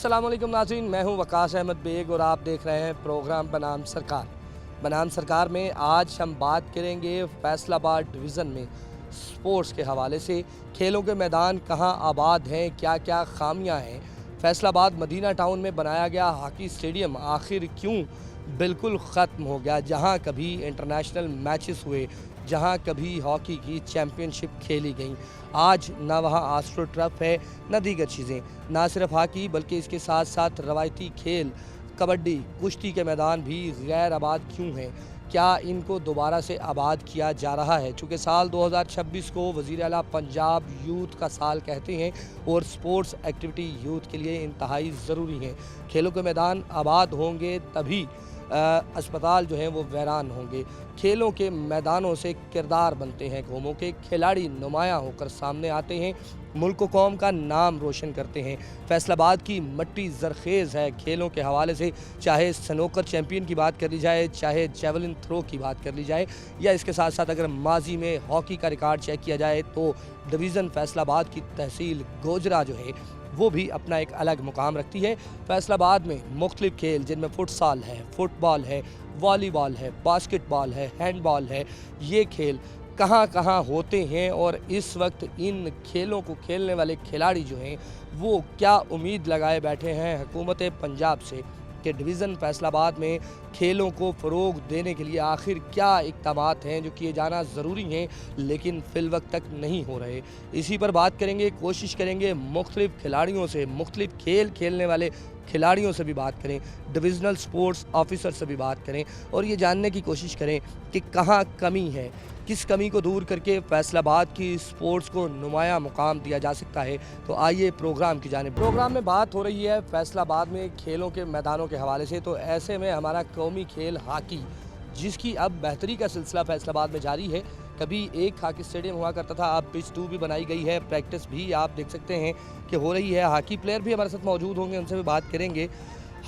अस्सलाम वालेकुम नाज़रीन, मैं हूं वकास अहमद बेग और आप देख रहे हैं प्रोग्राम बनाम सरकार। बनाम सरकार में आज हम बात करेंगे फैसलाबाद डिवीज़न में स्पोर्ट्स के हवाले से। खेलों के मैदान कहां आबाद हैं, क्या क्या खामियां हैं। फैसलाबाद मदीना टाउन में बनाया गया हॉकी स्टेडियम आखिर क्यों बिल्कुल ख़त्म हो गया। जहां कभी इंटरनेशनल मैचेस हुए, जहां कभी हॉकी की चैम्पियनशिप खेली गई, आज ना वहां आस्ट्रो टर्फ है न दीगर चीज़ें। ना सिर्फ हॉकी बल्कि इसके साथ साथ रवायती खेल कबड्डी, कुश्ती के मैदान भी गैर आबाद क्यों हैं। क्या इनको दोबारा से आबाद किया जा रहा है। चूँकि साल 2026 को वज़ीर आला पंजाब यूथ का साल कहते हैं और स्पोर्ट्स एक्टिविटी यूथ के लिए इंतहाई ज़रूरी है। खेलों के मैदान आबाद होंगे तभी अस्पताल जो हैं वो वीरान होंगे। खेलों के मैदानों से किरदार बनते हैं, कौमों के खिलाड़ी नुमायाँ होकर सामने आते हैं, मुल्क कौम का नाम रोशन करते हैं। फैसलाबाद की मिट्टी ज़रखेज़ है खेलों के हवाले से, चाहे स्नूकर चैम्पियन की बात कर ली जाए, चाहे जेवलिन थ्रो की बात कर ली जाए, या इसके साथ साथ अगर माजी में हॉकी का रिकॉर्ड चेक किया जाए तो डिवीज़न फैसलाबाद की तहसील गोजरा जो है वो भी अपना एक अलग मुकाम रखती है। फैसलाबाद में मुख्तलिफ खेल जिनमें फुटसाल है, फुटबॉल है, वॉलीबॉल है, बास्केटबॉल है, हैंडबॉल है, ये खेल कहाँ कहाँ होते हैं और इस वक्त इन खेलों को खेलने वाले खिलाड़ी जो हैं वो क्या उम्मीद लगाए बैठे हैं हुकूमत पंजाब से कि डिवीज़न फैसलाबाद में खेलों को फ़रोग देने के लिए आखिर क्या इक़दामात हैं जो किए जाना ज़रूरी हैं लेकिन फ़िल वक्त तक नहीं हो रहे। इसी पर बात करेंगे, कोशिश करेंगे मुख्तलिफ़ खिलाड़ियों से, मुख्तलिफ़ खेल खेलने वाले खिलाड़ियों से भी बात करें, डिविज़नल स्पोर्ट्स ऑफिसर से भी बात करें और ये जानने की कोशिश करें कि कहाँ कमी है, किस कमी को दूर करके फैसलाबाद की स्पोर्ट्स को नुमाया मुकाम दिया जा सकता है। तो आइए प्रोग्राम की जानिब। प्रोग्राम में बात हो रही है फैसलाबाद में खेलों के मैदानों के हवाले से, तो ऐसे में हमारा कौमी खेल हॉकी, जिसकी अब बेहतरी का सिलसिला फैसलाबाद में जारी है। कभी एक हॉकी स्टेडियम हुआ करता था, अब पिच 2 भी बनाई गई है, प्रैक्टिस भी आप देख सकते हैं कि हो रही है। हॉकी प्लेयर भी हमारे साथ मौजूद होंगे, उनसे भी बात करेंगे।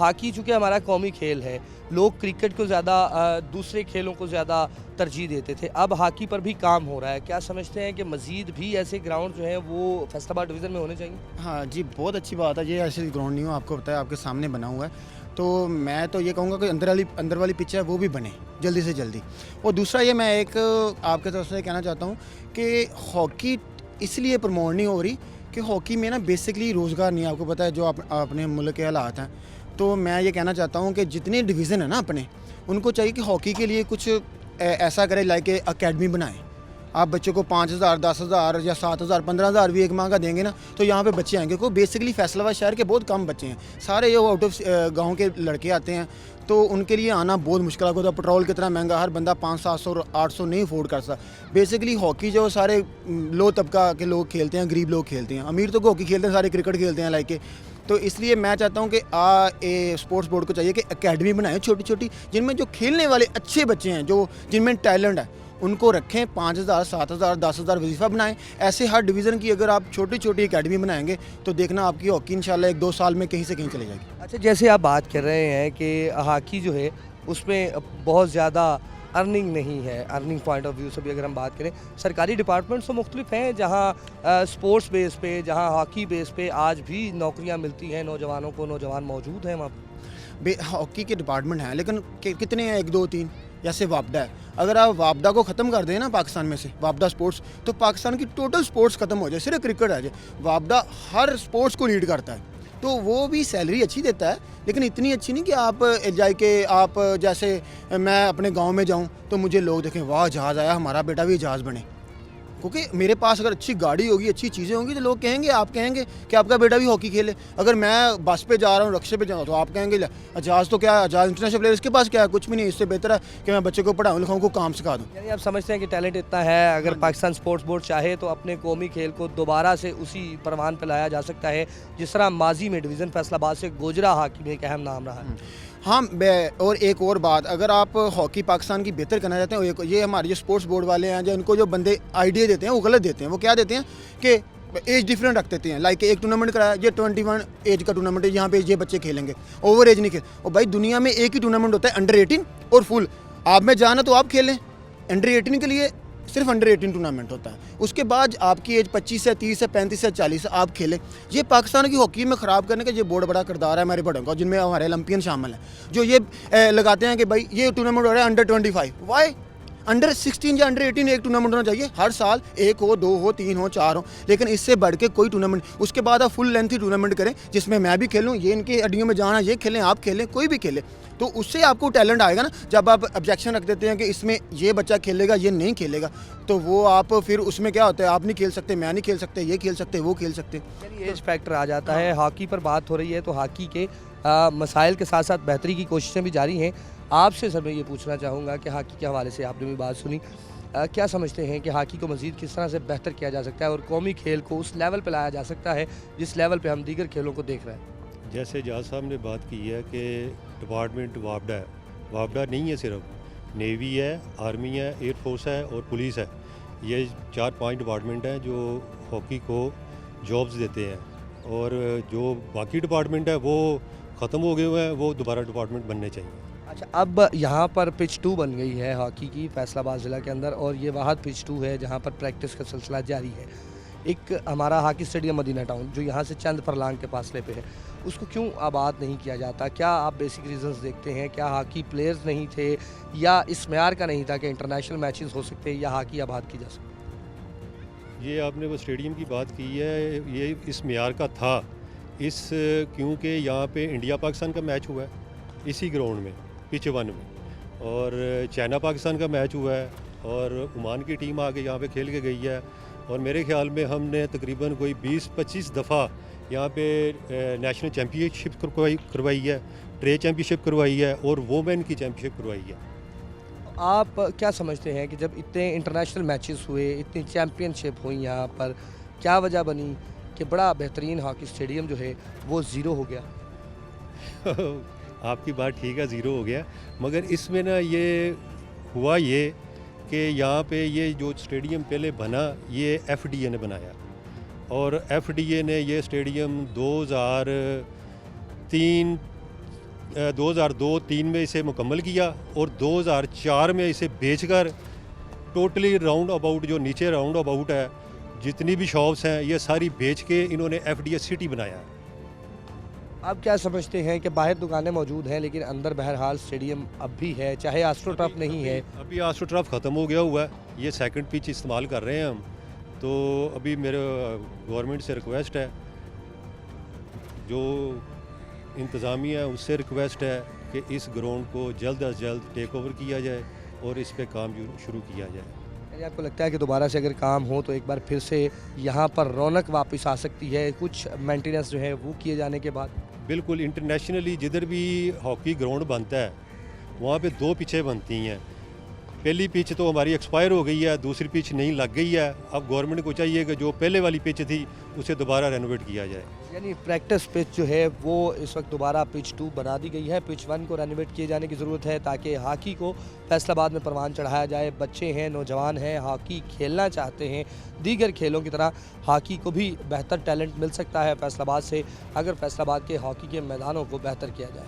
हॉकी चूँकि हमारा कौमी खेल है, लोग क्रिकेट को ज़्यादा दूसरे खेलों को ज़्यादा तरजीह देते थे, अब हॉकी पर भी काम हो रहा है। क्या समझते हैं कि मज़ीद भी ऐसे ग्राउंड जो हैं वो फैसलाबाद डिवीज़न में होने चाहिए? हाँ जी, बहुत अच्छी बात है। ये ऐसे ग्राउंड नहीं हो, आपको पता है आपके सामने बना हुआ है, तो मैं तो ये कहूँगा कि अंदर वाली पिच है वो भी बने जल्दी से जल्दी। और दूसरा ये मैं एक आपके तरफ से कहना चाहता हूँ कि हॉकी इसलिए प्रमोट नहीं हो रही कि हॉकी में ना बेसिकली रोज़गार नहीं है। आपको पता है जो अपने मुल्क के हालात हैं, तो मैं ये कहना चाहता हूँ कि जितने डिवीज़न है ना अपने, उनको चाहिए कि हॉकी के लिए कुछ ऐसा करें, लाइक अकेडमी बनाएं। आप बच्चों को 5,000, 10,000 या 7,000, 15,000 भी एक माह का देंगे ना, तो यहाँ पे बच्चे आएंगे। को बेसिकली फैसलाबाद शहर के बहुत कम बच्चे हैं, सारे ये आउट ऑफ गाँव के लड़के आते हैं, तो उनके लिए आना बहुत मुश्किल होता है। पेट्रोल कितना महंगा, हर बंदा 500, 700, 800 नहीं अफोर्ड कर सकता। बेसिकली हॉकी जो सारे लो तबका के लोग खेलते हैं, गरीब लोग खेलते हैं, अमीर तो हॉकी खेलते हैं, सारे क्रिकेट खेलते हैं लाइक। तो इसलिए मैं चाहता हूँ कि स्पोर्ट्स बोर्ड को चाहिए कि एकेडमी बनाएं छोटी छोटी, जिनमें जो खेलने वाले अच्छे बच्चे हैं, जो जिनमें टैलेंट है, उनको रखें। 5,000, 7,000, 10,000 वजीफ़ा बनाएं। ऐसे हर डिवीज़न की अगर आप छोटी छोटी एकेडमी बनाएंगे तो देखना आपकी हॉकी इंशाल्लाह 1-2 साल में कहीं से कहीं चली जाएगी। अच्छा, जैसे आप बात कर रहे हैं कि हॉकी जो है उसमें बहुत ज़्यादा अर्निंग नहीं है, अर्निंग पॉइंट ऑफ व्यू से भी अगर हम बात करें, सरकारी डिपार्टमेंट्स तो मुख्तलिफ हैं जहाँ स्पोर्ट्स बेस पे, जहाँ हॉकी बेस पे आज भी नौकरियाँ मिलती हैं नौजवानों को, नौजवान मौजूद हैं वहाँ पर। हॉकी के डिपार्टमेंट हैं, लेकिन कितने हैं? 1, 2, 3। जैसे वापडा है, अगर आप वापडा को ख़त्म कर दें ना पाकिस्तान में से, वापडा स्पोर्ट्स, तो पाकिस्तान की टोटल स्पोर्ट्स ख़त्म हो जाए, सिर्फ क्रिकेट है। वापडा हर स्पोर्ट्स को लीड करता है, तो वो भी सैलरी अच्छी देता है, लेकिन इतनी अच्छी नहीं कि आप जाए के आप जैसे मैं अपने गांव में जाऊं तो मुझे लोग देखें, वाह जहाज़ आया, हमारा बेटा भी जहाज़ बने। क्योंकि मेरे पास अगर अच्छी गाड़ी होगी, अच्छी चीज़ें होंगी, तो लोग कहेंगे, आप कहेंगे कि आपका बेटा भी हॉकी खेले। अगर मैं बस पे जा रहा हूँ, रक्शे पे जा रहा हूँ, तो आप कहेंगे जहाज़ तो क्या, जहाज़ इंटरनेशनल प्लेयर, इसके पास क्या है? कुछ भी नहीं। इससे बेहतर है कि मैं बच्चे को पढ़ाऊँ लिखाऊँ, को काम सिखा दूँ। यानी आप समझते हैं कि टैलेंट इतना है, अगर पाकिस्तान स्पोर्ट्स बोर्ड चाहे तो अपने कौमी खेल को दोबारा से उसी परवान पर लाया जा सकता है जिस तरह माजी में डिवीज़न फैसलाबाद से गोजरा हॉकी में एक अहम नाम रहा है। हाँ, और एक और बात, अगर आप हॉकी पाकिस्तान की बेहतर करना चाहते हैं, ये हमारे जो स्पोर्ट्स बोर्ड वाले हैं, जो उनको जो बंदे आइडिया देते हैं वो गलत देते हैं। वो क्या देते हैं कि एज डिफरेंट रख देते हैं, लाइक एक टूर्नामेंट कराया, ये 21 एज का टूर्नामेंट है, यहाँ पे ये बच्चे खेलेंगे, ओवर एज नहीं खेल। और भाई दुनिया में एक ही टूर्नामेंट होता है, अंडर 18 और फुल। आप में जाना तो आप खेलें, अंडर 18 के लिए सिर्फ अंडर 18 टूर्नामेंट होता है। उसके बाद आपकी एज 25 से 30 से 35 से 40 आप खेलें। ये पाकिस्तान की हॉकी में ख़राब करने का ये बहुत बड़ा किरदार है हमारे बड़ों का, जिनमें हमारे ओलंपियन शामिल हैं, जो ये लगाते हैं कि भाई ये टूर्नामेंट हो रहा है अंडर 25। वाई अंडर 16 या अंडर 18 एक टूर्नामेंट होना चाहिए हर साल, 1 हो, 2 हो, 3 हो, 4 हो, लेकिन इससे बढ़ के कोई टूर्नामेंट। उसके बाद आप फुल लेंथ ही टूर्नामेंट करें जिसमें मैं भी खेलूँ, ये इनकी अड्डियों में जाना, ये खेलें, आप खेलें, कोई भी खेले, तो उससे आपको टैलेंट आएगा ना। जब आप ऑब्जेक्शन रख देते हैं कि इसमें ये बच्चा खेलेगा, ये नहीं खेलेगा, तो वो आप फिर उसमें क्या होता है, आप नहीं खेल सकते, मैं नहीं खेल सकते, ये खेल सकते, वो खेल सकते। एज फैक्टर आ जाता है। हॉकी पर बात हो रही है तो हॉकी के मसाइल के साथ साथ बेहतरी की कोशिशें भी जारी हैं। आपसे सर मैं ये पूछना चाहूँगा कि हॉकी के हवाले से आपने भी बात सुनी, क्या समझते हैं कि हॉकी को मज़ीद किस तरह से बेहतर किया जा सकता है और कौमी खेल को उस लेवल पर लाया जा सकता है जिस लेवल पे हम दीगर खेलों को देख रहे हैं? जैसे जहाज साहब ने बात की है कि डिपार्टमेंट वापडा है, वापडा नहीं है, सिर्फ नेवी है, आर्मी है, एयरफोर्स है और पुलिस है। ये 4-5 डिपार्टमेंट हैं जो हॉकी को जॉब्स देते हैं, और जो बाकी डिपार्टमेंट है वो ख़त्म हो गए हुए हैं, वो दोबारा डिपार्टमेंट बनने चाहिए। अच्छा, अब यहाँ पर पिच 2 बन गई है हॉकी की फैसलाबाद ज़िला के अंदर, और ये वाहद पिच 2 है जहाँ पर प्रैक्टिस का सिलसिला जारी है। एक हमारा हॉकी स्टेडियम मदीना टाउन जो यहाँ से चंद फरलांग के फासले पे है, उसको क्यों आबाद नहीं किया जाता? क्या आप बेसिक रीजंस देखते हैं? क्या हॉकी प्लेयर्स नहीं थे, या इस म्यार का नहीं था कि इंटरनेशनल मैचेस हो सकते या हॉकी आबाद की जा सकती? ये आपने वो स्टेडियम की बात की है, ये इस म्यार का था, क्योंकि यहाँ पे इंडिया पाकिस्तान का मैच हुआ है इसी ग्राउंड में, पिच 1 में, और चाइना पाकिस्तान का मैच हुआ है, और ओमान की टीम आके यहाँ पे खेल के गई है, और मेरे ख्याल में हमने तकरीबन कोई 20-25 दफ़ा यहाँ पे नेशनल चैम्पियनशिप करवाई है, ट्रे चैम्पियनशिप करवाई है, और वोमेन की चैम्पियनशिप करवाई है। आप क्या समझते हैं कि जब इतने इंटरनेशनल मैचेस हुए, इतनी चैम्पियनशिप हुई यहाँ पर, क्या वजह बनी कि बड़ा बेहतरीन हॉकी स्टेडियम जो है वो ज़ीरो हो गया? आपकी बात ठीक है, ज़ीरो हो गया, मगर इसमें ना ये हुआ ये कि यहाँ पे ये जो स्टेडियम पहले बना ये एफडीए ने बनाया, और एफडीए ने ये स्टेडियम 2002-3 में इसे मुकम्मल किया, और 2004 में इसे बेचकर टोटली राउंड अबाउट, जो नीचे राउंड अबाउट है, जितनी भी शॉप्स हैं, ये सारी बेच के इन्होंने एफडीए सिटी बनाया। आप क्या समझते हैं कि बाहर दुकानें मौजूद हैं लेकिन अंदर बहरहाल स्टेडियम अब भी है, चाहे आस्ट्रो टर्फ नहीं है? अभी आस्ट्रो टर्फ ख़त्म हो गया हुआ है, ये सेकंड पिच इस्तेमाल कर रहे हैं हम। तो अभी मेरे गवर्नमेंट से रिक्वेस्ट है, जो इंतज़ामिया है उससे रिक्वेस्ट है कि इस ग्राउंड को जल्द अज जल्द टेक ओवर किया जाए और इस पे काम शुरू किया जाए। यानी आपको लगता है कि दोबारा से अगर काम हो तो एक बार फिर से यहाँ पर रौनक वापस आ सकती है कुछ मेंटेनेंस जो है वो किए जाने के बाद? बिल्कुल, इंटरनेशनली जिधर भी हॉकी ग्राउंड बनता है वहाँ पे 2 पिचें बनती हैं। पहली पिच तो हमारी एक्सपायर हो गई है, दूसरी पिच नहीं लग गई है। अब गवर्नमेंट को चाहिए कि जो पहले वाली पिच थी उसे दोबारा रेनोवेट किया जाए। यानी प्रैक्टिस पिच जो है वो इस वक्त दोबारा पिच 2 बना दी गई है, पिच 1 को रेनोवेट किए जाने की ज़रूरत है ताकि हॉकी को फैसलाबाद में परवान चढ़ाया जाए। बच्चे हैं, नौजवान हैं, हॉकी खेलना चाहते हैं, दीगर खेलों की तरह हॉकी को भी बेहतर टैलेंट मिल सकता है फैसलाबाद से अगर फैसलाबाद के हॉकी के मैदानों को बेहतर किया जाए।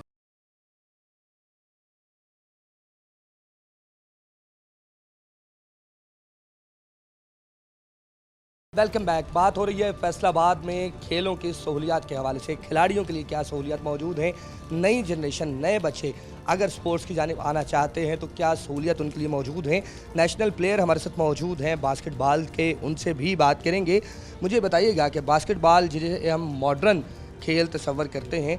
Welcome back. बात हो रही है फैसलाबाद में खेलों की सहूलियात के हवाले से, खिलाड़ियों के लिए क्या सहूलियात मौजूद हैं, नई जनरेशन, नए बच्चे अगर स्पोर्ट्स की जानिब आना चाहते हैं तो क्या सहूलियत उनके लिए मौजूद हैं। नेशनल प्लेयर हमारे साथ मौजूद हैं बास्केटबॉल के, उनसे भी बात करेंगे। मुझे बताइएगा कि बास्केटबॉल जिसे हम मॉडर्न खेल तस्वर करते हैं,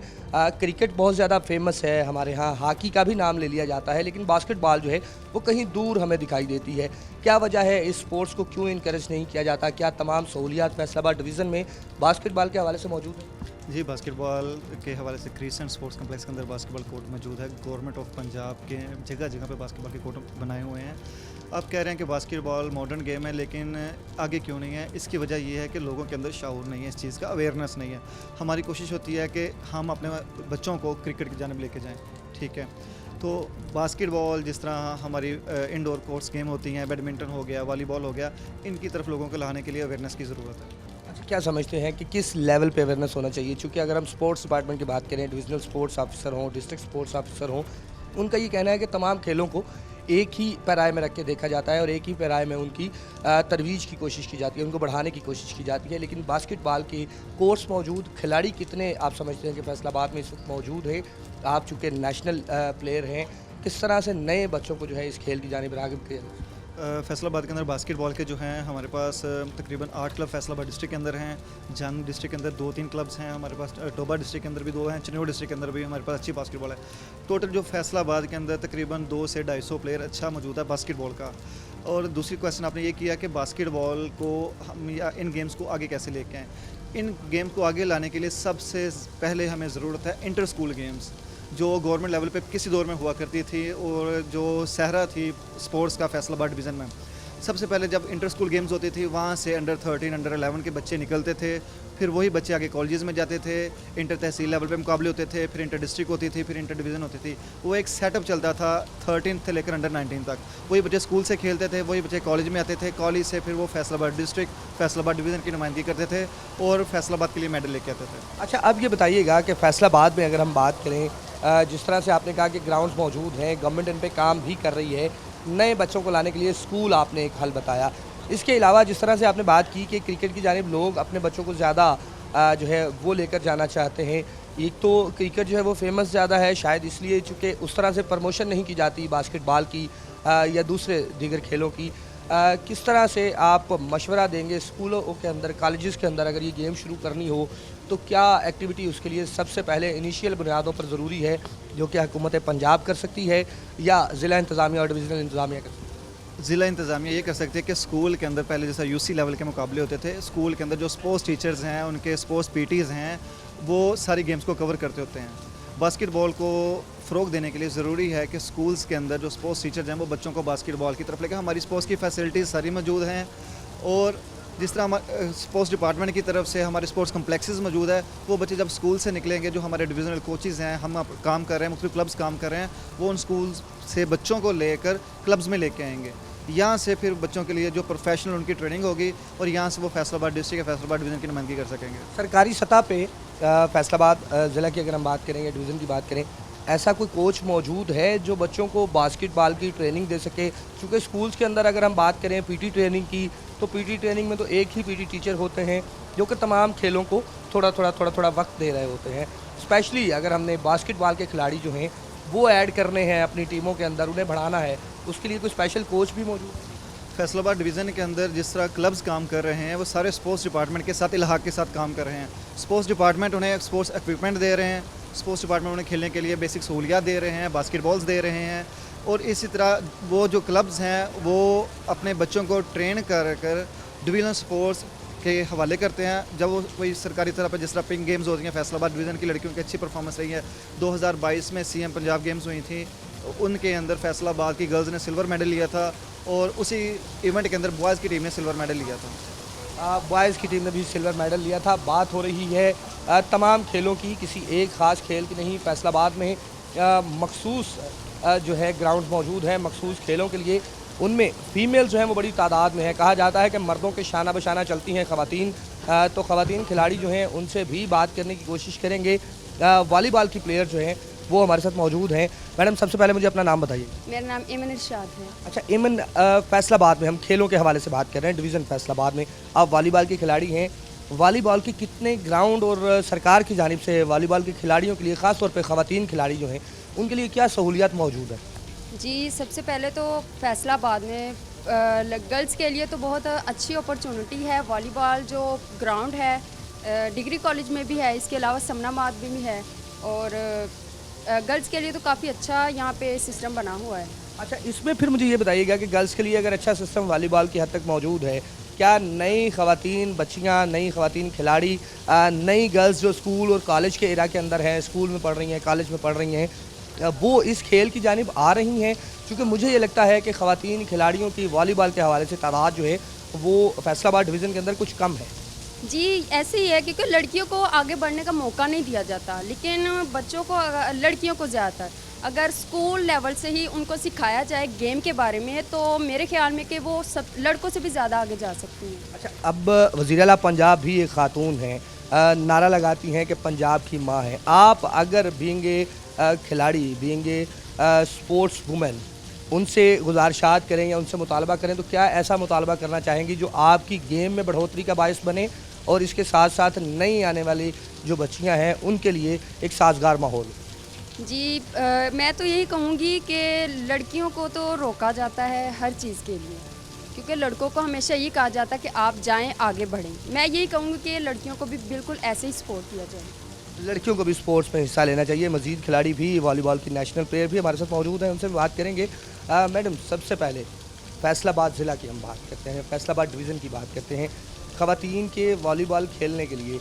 क्रिकेट बहुत ज़्यादा फेमस है हमारे यहाँ, हॉकी का भी नाम ले लिया जाता है, लेकिन बास्केटबॉल जो है वो कहीं दूर हमें दिखाई देती है। क्या वजह है, इस स्पोर्ट्स को क्यों इनकरेज नहीं किया जाता? क्या तमाम सहूलियात फैसलाबाद डिवीज़न में बास्केटबॉल के हवाले से मौजूद है? जी, बास्केटबॉल के हवाले से क्रिसेंट स्पोर्ट्स कम्प्लेक्स के अंदर बास्केटबॉल कोर्ट मौजूद है। गवर्नमेंट ऑफ पंजाब के जगह जगह पे बास्केटबॉल के कोर्ट बनाए हुए हैं। आप कह रहे हैं कि बास्केटबॉल मॉडर्न गेम है, लेकिन आगे क्यों नहीं है? इसकी वजह ये है कि लोगों के अंदर शऊर नहीं है, इस चीज़ का अवेयरनेस नहीं है। हमारी कोशिश होती है कि हम अपने बच्चों को क्रिकेट की जानिब लेके जाएँ, ठीक है। तो बास्केटबॉल जिस तरह हमारी इंडोर कोर्ट्स गेम होती हैं, बैडमिंटन हो गया, वॉलीबॉल हो गया, इनकी तरफ लोगों को लाने के लिए अवेयरनेस की ज़रूरत है। अच्छा, क्या समझते हैं कि किस लेवल पे अवेयरनेस होना चाहिए? क्योंकि अगर हम स्पोर्ट्स डिपार्टमेंट की बात करें, डिविजनल स्पोर्ट्स ऑफिसर हों, डिस्ट्रिक्ट स्पोर्ट्स ऑफिसर हों, उनका ये कहना है कि तमाम खेलों को एक ही पैराए में रख के देखा जाता है और एक ही पैराए में उनकी तरवीज की कोशिश की जाती है, उनको बढ़ाने की कोशिश की जाती है। लेकिन बास्केटबॉल के कोर्स मौजूद, खिलाड़ी कितने आप समझते हैं कि फैसलाबाद में इस वक्त मौजूद है? आप चूँकि नेशनल प्लेयर हैं, किस तरह से नए बच्चों को जो है इस खेल की जानिब राग़िब किया जाए? फैसलाबाद के अंदर बास्केटबॉल के जो हैं हमारे पास तकरीबन 8 क्लब फैसलाबाद डिस्ट्रिक्ट के अंदर हैं। जंग डिस्ट्रिक्ट के अंदर 2-3 क्लब्स हैं हमारे पास, डोबा डिस्ट्रिक्ट के अंदर भी 2 हैं, चिन्नौर डिस्ट्रिक्ट के अंदर भी हमारे पास अच्छी बास्केटबॉल है। टोटल जो फैसलाबाद के अंदर तकरीबन 200 से 250 प्लेयर अच्छा मौजूद है बास्केटबॉल का। और दूसरी क्वेश्चन आपने ये किया कि बास्केटबॉल को हम या इन गेम्स को आगे कैसे लेके आएँ। इन गेम को आगे लाने के लिए सबसे पहले हमें ज़रूरत है इंटर स्कूल गेम्स, जो गवर्नमेंट लेवल पे किसी दौर में हुआ करती थी और जो सहरा थी स्पोर्ट्स का फैसलाबाद डिवीज़न में। सबसे पहले जब इंटर स्कूल गेम्स होती थी वहाँ से अंडर 13, अंडर 11 के बच्चे निकलते थे, फिर वही बच्चे आगे कॉलेजेस में जाते थे, इंटर तहसील लेवल पे मुकाबले होते थे, फिर इंटर डिस्ट्रिक्ट होती थी, फिर इंटर डिवीज़न होती थी। वो एक सेटअप चलता था 13 से लेकर अंडर 19 तक। वही बच्चे स्कूल से खेलते थे, वही बच्चे कॉलेज में आते थे, कॉलेज से फिर वो फैसलाबाद डिस्ट्रिक्ट, फैसलाबाद डिवीज़न की नुमाइंदगी करते थे और फैसलाबाद के लिए मेडल लेके आते थे। अच्छा, अब ये बताइएगा कि फैसलाबाद में अगर हम बात करें, जिस तरह से आपने कहा कि ग्राउंड्स मौजूद हैं, गवर्नमेंट इन पे काम भी कर रही है, नए बच्चों को लाने के लिए स्कूल आपने एक हल बताया। इसके अलावा जिस तरह से आपने बात की कि क्रिकेट की जानिब लोग अपने बच्चों को ज़्यादा जो है वो लेकर जाना चाहते हैं। एक तो क्रिकेट जो है वो फेमस ज़्यादा है, शायद इसलिए चूँकि उस तरह से प्रमोशन नहीं की जाती बास्केटबॉल की या दूसरे दीगर खेलों की। किस तरह से आप मशवरा देंगे स्कूलों के अंदर, कॉलेजेस के अंदर अगर ये गेम शुरू करनी हो तो क्या एक्टिविटी उसके लिए सबसे पहले इनिशियल बुनियादों पर ज़रूरी है, जो कि हुकूमत पंजाब कर सकती है या ज़िला इंतज़ामिया और डिवीज़नल इंतज़ामिया कर सकती है? ज़िला इंतज़ामिया ये कर सकती है कि स्कूल के अंदर पहले जैसा यूसी लेवल के मुकाबले होते थे, स्कूल के अंदर जो स्पोर्ट्स टीचर्स हैं, उनके स्पोर्ट्स पीटीज़ हैं, वो सारी गेम्स को कवर करते होते हैं। बास्केटबॉल को फ़रोग देने के लिए ज़रूरी है कि स्कूल्स के अंदर जो स्पोर्ट्स टीचर्स हैं वो बच्चों को बास्केटबॉल की तरफ लेकर, हमारी स्पोर्ट्स की फैसिलिटीज़ सारी मौजूद हैं और जिस तरह हमारे स्पोर्ट्स डिपार्टमेंट की तरफ से हमारे स्पोर्ट्स कम्प्लेक्सेस मौजूद है, वो बच्चे जब स्कूल से निकलेंगे, जो हमारे डिविजनल कोचेज़ हैं, हम अब काम कर रहे हैं, मुख्तलिफ क्लब्स काम कर रहे हैं, वो उन स्कूल्स से बच्चों को लेकर क्लब्स में लेके आएंगे। यहाँ से फिर बच्चों के लिए जो प्रोफेशनल उनकी ट्रेनिंग होगी और यहाँ से वो फैसलाबाद डिस्ट्रिक्ट या फैसलाबाद डिवीज़न की नुमाइंदगी कर सकेंगे। सरकारी सतह पे फैसलाबाद ज़िला की अगर हम बात करें या डिवीज़न की बात करें, ऐसा कोई कोच मौजूद है जो बच्चों को बास्केटबॉल की ट्रेनिंग दे सके? क्योंकि स्कूल्स के अंदर अगर हम बात करें पीटी ट्रेनिंग की, तो पीटी ट्रेनिंग में तो एक ही पीटी टीचर होते हैं जो कि तमाम खेलों को थोड़ा थोड़ा वक्त दे रहे होते हैं। स्पेशली अगर हमने बास्केटबॉल के खिलाड़ी जो हैं वो ऐड करने हैं अपनी टीमों के अंदर, उन्हें बढ़ाना है, उसके लिए कोई स्पेशल कोच भी मौजूद है? फैसलाबाद डिवीज़न के अंदर जिस तरह क्लब्स काम कर रहे हैं, वो सारे स्पोर्ट्स डिपार्टमेंट के साथ इलाहा के साथ काम कर रहे हैं। स्पोर्ट्स डिपार्टमेंट उन्हें स्पोर्ट्स इक्विपमेंट दे रहे हैं, स्पोर्ट्स डिपार्टमेंट उन्हें खेलने के लिए बेसिक सहूलियात दे रहे हैं, बास्केटबॉल्स दे रहे हैं और इसी तरह वो जो क्लब्स हैं वो अपने बच्चों को ट्रेन कर डिवीज़नल स्पोर्ट्स के हवाले करते हैं। जब वो कोई सरकारी तरह पर जिस तरह पिंक गेम्स होती हैं, फैसलाबाद डिवीज़न की लड़कियों की अच्छी परफॉर्मेंस रही है। 2022 में सीएम पंजाब गेम्स हुई थी, उनके अंदर फैसलाबाद की गर्ल्स ने सिल्वर मेडल लिया था और उसी इवेंट के अंदर बॉयज़ की टीम ने सिल्वर मेडल लिया था। बॉयज़ की टीम ने भी सिल्वर मेडल लिया था। बात हो रही है तमाम खेलों की, किसी एक ख़ास खेल की नहीं। फैसलाबाद में मखसूस जो है ग्राउंड मौजूद हैं मखसूस खेलों के लिए, उनमें फ़ीमेल जो है वो बड़ी तादाद में है। कहा जाता है कि मर्दों के शाना बशाना चलती हैं ख़वातीन, तो ख़वातीन खिलाड़ी जो हैं उनसे भी बात करने की कोशिश करेंगे। वॉलीबॉल की प्लेयर जो हैं वो हमारे साथ मौजूद हैं। मैडम, सबसे पहले मुझे अपना नाम बताइए। मेरा नाम इमन इरशाद है। अच्छा इमन, फैसलाबाद में हम खेलों के हवाले से बात कर रहे हैं, डिवीज़न फैसलाबाद में आप वॉलीबॉल के खिलाड़ी हैं। वॉलीबॉल के कितने ग्राउंड और सरकार की जानिब से वॉलीबॉल के खिलाड़ियों के लिए, ख़ास तौर पे ख़वातीन खिलाड़ी जो हैं उनके लिए क्या सहूलियात मौजूद है? जी, सबसे पहले तो फैसलाबाद में गर्ल्स के लिए तो बहुत अच्छी अपॉर्चुनिटी है। वॉलीबॉल जो ग्राउंड है डिग्री कॉलेज में भी है, इसके अलावा समनाबाद में भी है और गर्ल्स के लिए तो काफ़ी अच्छा यहाँ पे सिस्टम बना हुआ है। अच्छा, इसमें फिर मुझे ये बताइएगा कि गर्ल्स के लिए अगर अच्छा सिस्टम वॉलीबॉल की हद तक मौजूद है, क्या नई ख़वातीन बच्चियाँ, नई ख़वातीन खिलाड़ी, नई गर्ल्स जो स्कूल और कॉलेज के एरा के अंदर हैं, स्कूल में पढ़ रही हैं, कॉलेज में पढ़ रही हैं, वो इस खेल की जानिब आ रही हैं? क्योंकि मुझे ये लगता है कि ख़वातीन खिलाड़ियों की वॉलीबॉल के हवाले से तादाद जो है वो फैसलाबाद डिवीज़न के अंदर कुछ कम है। जी, ऐसे ही है क्योंकि लड़कियों को आगे बढ़ने का मौका नहीं दिया जाता, लेकिन बच्चों को, लड़कियों को ज़्यादातर अगर स्कूल लेवल से ही उनको सिखाया जाए गेम के बारे में, तो मेरे ख्याल में कि वो सब लड़कों से भी ज़्यादा आगे जा सकती हैं। अच्छा, अब वज़ीर आला पंजाब भी एक खातून हैं, नारा लगाती हैं कि पंजाब की माँ है। आप अगर बीइंग खिलाड़ी, बीइंग स्पोर्ट्स वुमेन, उनसे गुजारिशात करें या उनसे मुतालबा करें तो क्या ऐसा मुतालबा करना चाहेंगी जो आपकी गेम में बढ़ोतरी का बायस बने और इसके साथ साथ नई आने वाली जो बच्चियां हैं उनके लिए एक साजगार माहौल? जी मैं तो यही कहूँगी कि लड़कियों को तो रोका जाता है हर चीज़ के लिए, क्योंकि लड़कों को हमेशा ये कहा जाता है कि आप जाएं, आगे बढ़ें। मैं यही कहूँगी कि लड़कियों को भी बिल्कुल ऐसे ही सपोर्ट किया जाए। लड़कियों को भी स्पोर्ट्स में हिस्सा लेना चाहिए। मज़ीद खिलाड़ी भी, वॉलीबॉल की नेशनल प्लेयर भी हमारे साथ मौजूद हैं, उनसे भी बात करेंगे। मैडम, सबसे पहले फैसलाबाद ज़िला की हम बात करते हैं, फैसलाबाद डिवीज़न की बात करते हैं। ख़वातीन के वॉलीबॉल खेलने के लिए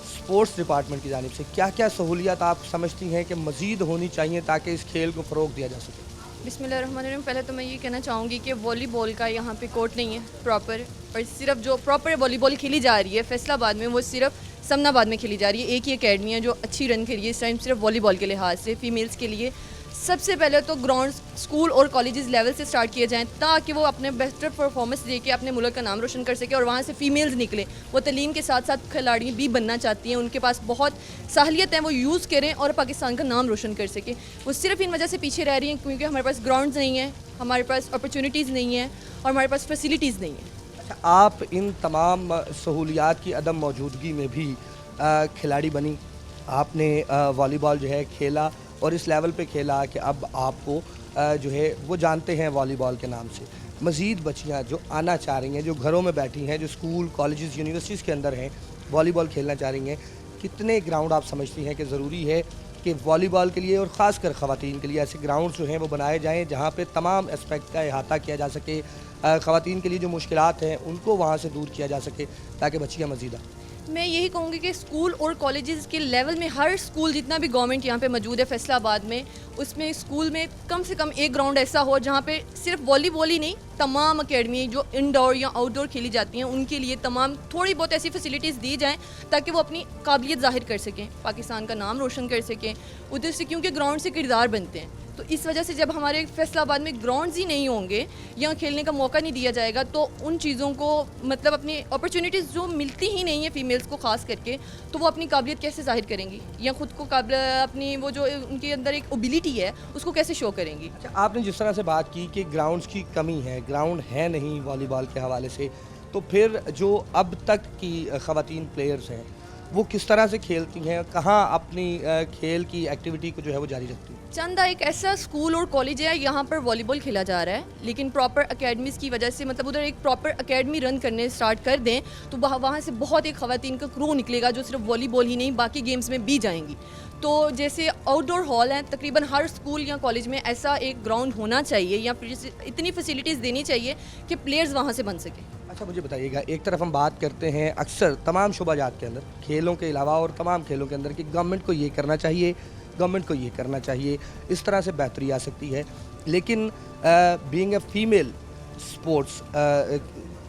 स्पोर्ट्स डिपार्टमेंट की जानिब से क्या क्या सहूलियात आप समझती हैं कि मज़ीद होनी चाहिए ताकि इस खेल को फ़रोग़ दिया जा सके? बिस्मिल्लाहिर्रहमानिर्रहीम। पहले तो मैं ये कहना चाहूँगी कि वॉलीबॉल का यहाँ पे कोर्ट नहीं है प्रॉपर, और सिर्फ जो प्रॉपर वॉलीबॉल खेली जा रही है फैसलाबाद में वो सिर्फ समनाबाद में खेली जा रही है। एक ही एकेडमी है जो अच्छी रन करी है इस टाइम सिर्फ वॉलीबॉल के लिहाज से फ़ीमेल्स के लिए। सबसे पहले तो ग्राउंड स्कूल और कॉलेजेस लेवल से स्टार्ट किए जाएं ताकि वो अपने बेहतर परफॉर्मेंस दे के अपने मुल्क का नाम रोशन कर सके और वहाँ से फ़ीमेल्स निकले। वो तलीम के साथ साथ खिलाड़ी भी बनना चाहती हैं, उनके पास बहुत साहलियत है, वो यूज़ करें और पाकिस्तान का नाम रोशन कर सके। वो सिर्फ इन वजह से पीछे रह रही हैं क्योंकि हमारे पास ग्राउंड्स नहीं हैं, हमारे पास अपॉर्चुनिटीज़ नहीं है और हमारे पास फैसिलिटीज़ नहीं है। अच्छा, आप इन तमाम सहूलियात की अदम मौजूदगी में भी खिलाड़ी बनी, आपने वॉलीबॉल जो है खेला और इस लेवल पे खेला कि अब आपको जो है वो जानते हैं वॉलीबॉल के नाम से। मज़ीद बच्चियां जो आना चाह रही हैं, जो घरों में बैठी हैं, जो स्कूल कॉलेजेस यूनिवर्सिटीज़ के अंदर हैं, वॉलीबॉल खेलना चाह रही हैं, कितने ग्राउंड आप समझती हैं कि ज़रूरी है कि वॉलीबॉल के लिए और ख़ासकर ख़वातीन के लिए ऐसे ग्राउंड जो हैं वो बनाए जाएँ जहाँ पे तमाम एस्पेक्ट का अहाता किया जा सके, ख़वातीन के लिए जो मुश्किलात हैं उनको वहाँ से दूर किया जा सके ताकि बच्चियाँ मज़ीद आएँ? मैं यही कहूँगी कि स्कूल और कॉलेजेस के लेवल में हर स्कूल जितना भी गवर्नमेंट यहाँ पे मौजूद है फैसलाबाद में, उसमें स्कूल में कम से कम एक ग्राउंड ऐसा हो जहाँ पे सिर्फ वॉलीबॉल ही नहीं, तमाम अकेडमी जो इंडोर या आउटडोर खेली जाती हैं उनके लिए तमाम थोड़ी बहुत ऐसी फैसिलिटीज़ दी जाएँ ताकि वो अपनी काबिलियत ज़ाहिर कर सकें, पाकिस्तान का नाम रोशन कर सकें उधर से, क्योंकि ग्राउंड से किरदार बनते हैं। तो इस वजह से जब हमारे फैसलाबाद में ग्राउंड्स ही नहीं होंगे या खेलने का मौका नहीं दिया जाएगा तो उन चीज़ों को मतलब अपनी अपॉर्चुनिटीज़ जो मिलती ही नहीं है फ़ीमेल्स को ख़ास करके, तो वो अपनी काबिलियत कैसे ज़ाहिर करेंगी या ख़ुद को अपनी वो जो उनके अंदर एक एबिलिटी है उसको कैसे शो करेंगी। अच्छा, आपने जिस तरह से बात की कि ग्राउंड्स की कमी है, ग्राउंड है नहीं वॉलीबॉल के हवाले से, तो फिर जो अब तक की ख़वातीन प्लेयर्स हैं वो किस तरह से खेलती हैं, कहाँ अपनी खेल की एक्टिविटी को जो है वो जारी रखती हैं? चंदा एक ऐसा स्कूल और कॉलेज है यहाँ पर वॉलीबॉल खेला जा रहा है, लेकिन प्रॉपर अकेडमीज़ की वजह से मतलब उधर एक प्रॉपर अकेडमी रन करने स्टार्ट कर दें तो वहाँ से बहुत एक ख़वातीन का क्रू निकलेगा जो सिर्फ वॉलीबॉल ही नहीं बाकी गेम्स में भी जाएंगी। तो जैसे आउटडोर हॉल हैं तकरीबन हर स्कूल या कॉलेज में ऐसा एक ग्राउंड होना चाहिए या फिर इतनी फैसिलिटीज़ देनी चाहिए कि प्लेयर्स वहाँ से बन सकें। अच्छा, मुझे बताइएगा, एक तरफ हम बात करते हैं अक्सर तमाम शुबाजात के अंदर, खेलों के अलावा और तमाम खेलों के अंदर कि गवर्नमेंट को ये करना चाहिए, गवर्नमेंट को ये करना चाहिए, इस तरह से बेहतरी आ सकती है, लेकिन बीइंग अ फीमेल स्पोर्ट्स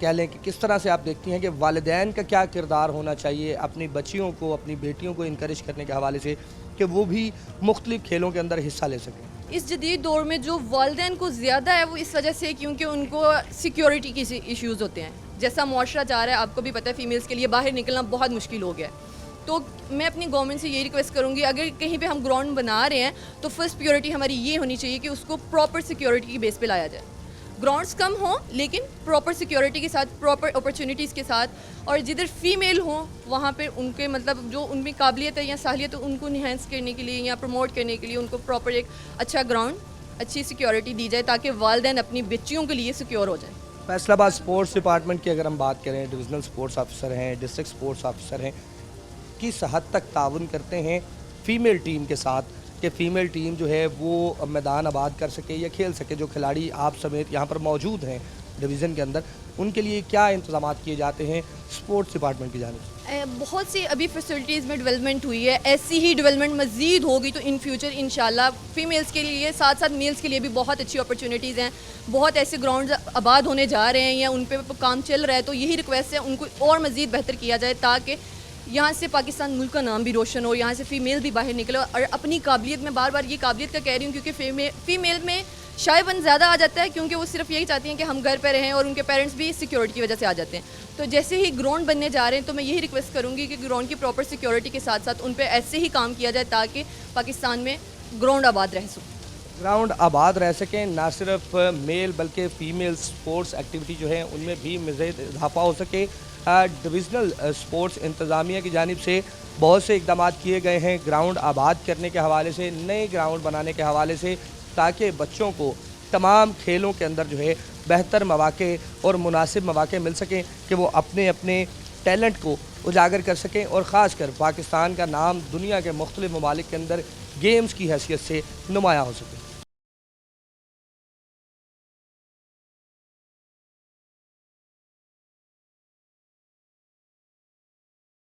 कह लें कि किस तरह से आप देखती हैं कि वालिदैन का क्या किरदार होना चाहिए अपनी बच्चियों को, अपनी बेटियों को इनकरेज करने के हवाले से कि वो भी मुख्तलिफ खेलों के अंदर हिस्सा ले सकें? इस जदीद दौर में जो वालिदैन को ज़्यादा है वो इस वजह से क्योंकि उनको सिक्योरिटी के इश्यूज़ होते हैं। जैसा मुआशरा जा रहा है आपको भी पता है, फ़ीमेल्स के लिए बाहर निकलना बहुत मुश्किल हो गया है। तो मैं अपनी गवर्नमेंट से यही रिक्वेस्ट करूँगी, अगर कहीं पे हम ग्राउंड बना रहे हैं तो फर्स्ट प्रायोरिटी हमारी ये होनी चाहिए कि उसको प्रॉपर सिक्योरिटी की बेस पे लाया जाए। ग्राउंड्स कम हों लेकिन प्रॉपर सिक्योरिटी के साथ, प्रॉपर अपॉर्चुनिटीज़ के साथ, और जिधर फीमेल हों वहाँ पे उनके मतलब जो उनमें काबिलियत है या साहलियत है उनको इन्हेंस करने के लिए या प्रमोट करने के लिए उनको प्रॉपर एक अच्छा ग्राउंड, अच्छी सिक्योरिटी दी जाए ताकि वालिदैन अपनी बच्चियों के लिए सिक्योर हो जाए। फैसलाबाद स्पोर्ट्स डिपार्टमेंट की अगर हम बात करें, डिविजनल स्पोर्ट्स ऑफिसर हैं, डिस्ट्रिक्ट स्पोर्ट्स ऑफिसर हैं, किस हद तक ताउन करते हैं फ़ीमेल टीम के साथ कि फ़ीमेल टीम जो है वो मैदान आबाद कर सके या खेल सके? जो खिलाड़ी आप समेत यहाँ पर मौजूद हैं डिवीज़न के अंदर, उनके लिए क्या इंतजाम किए जाते हैं स्पोर्ट्स डिपार्टमेंट की जानिब से? बहुत सी अभी फैसिलिटीज़ में डेवलपमेंट हुई है, ऐसी ही डेवलपमेंट मज़ीद होगी तो इन फ्यूचर इंशाल्लाह फ़ीमेल्स के लिए साथ साथ मेल्स के लिए भी बहुत अच्छी अपॉर्चुनिटीज़ हैं। बहुत ऐसे ग्राउंड आबाद होने जा रहे हैं या उन पर काम चल रहा है, तो यही रिक्वेस्ट है उनको और मज़ीद बेहतर किया जाए ताकि यहाँ से पाकिस्तान मुल्क का नाम भी रोशन हो, यहाँ से फ़ीमेल भी बाहर निकले और अपनी काबिलियत में, बार बार ये काबिलियत का कह रही हूँ क्योंकि फ़ीमेल में शायबन ज़्यादा आ जाता है क्योंकि वो सिर्फ यही चाहती हैं कि हम घर पे रहें और उनके पेरेंट्स भी सिक्योरिटी की वजह से आ जाते हैं। तो जैसे ही ग्राउंड बनने जा रहे हैं तो मैं यही रिक्वेस्ट करूँगी कि ग्राउंड की प्रॉपर सिक्योरिटी के साथ साथ उन पर ऐसे ही काम किया जाए ताकि पाकिस्तान में ग्राउंड आबाद रह सके। ग्राउंड आबाद रह सकें, ना सिर्फ मेल बल्कि फ़ीमेल स्पोर्ट्स एक्टिविटी जो है उनमें भी मज़ीद इजाफा हो सके। डिविज़नल स्पोर्ट्स इंतज़ामिया की जानिब से बहुत से इक़दाम किए गए हैं ग्राउंड आबाद करने के हवाले से, नए ग्राउंड बनाने के हवाले से, ताकि बच्चों को तमाम खेलों के अंदर जो है बेहतर मौक़े और मुनासिब मौक़े मिल सकें कि वो अपने अपने टैलेंट को उजागर कर सकें और ख़ासकर पाकिस्तान का नाम दुनिया के मुख्तलिफ़ ममालिक के अंदर गेम्स की हैसियत से नुमाया हो सके।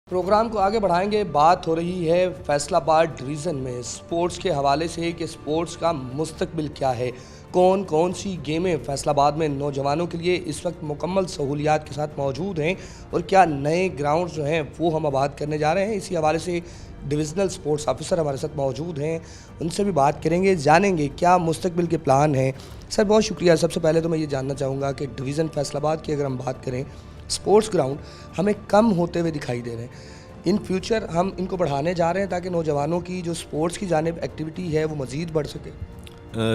प्रोग्राम को आगे बढ़ाएंगे। बात हो रही है फैसलाबाद डिवीज़न में स्पोर्ट्स के हवाले से कि स्पोर्ट्स का मुस्तकबिल क्या है, कौन कौन सी गेमें फैसलाबाद में नौजवानों के लिए इस वक्त मुकम्मल सहूलियात के साथ मौजूद हैं और क्या नए ग्राउंड जो हैं वो हम आबाद करने जा रहे हैं। इसी हवाले से डिविज़नल स्पोर्ट्स ऑफिसर हमारे साथ मौजूद हैं, उनसे भी बात करेंगे, जानेंगे क्या मुस्तकबिल के प्लान हैं। सर बहुत शुक्रिया। सबसे पहले तो मैं ये जानना चाहूँगा कि डिवीज़न फैसलाबाद की अगर हम बात करें, स्पोर्ट्स ग्राउंड हमें कम होते हुए दिखाई दे रहे हैं। इन फ्यूचर हम इनको बढ़ाने जा रहे हैं ताकि नौजवानों की जो स्पोर्ट्स की जानिब एक्टिविटी है वो मज़ीद बढ़ सके।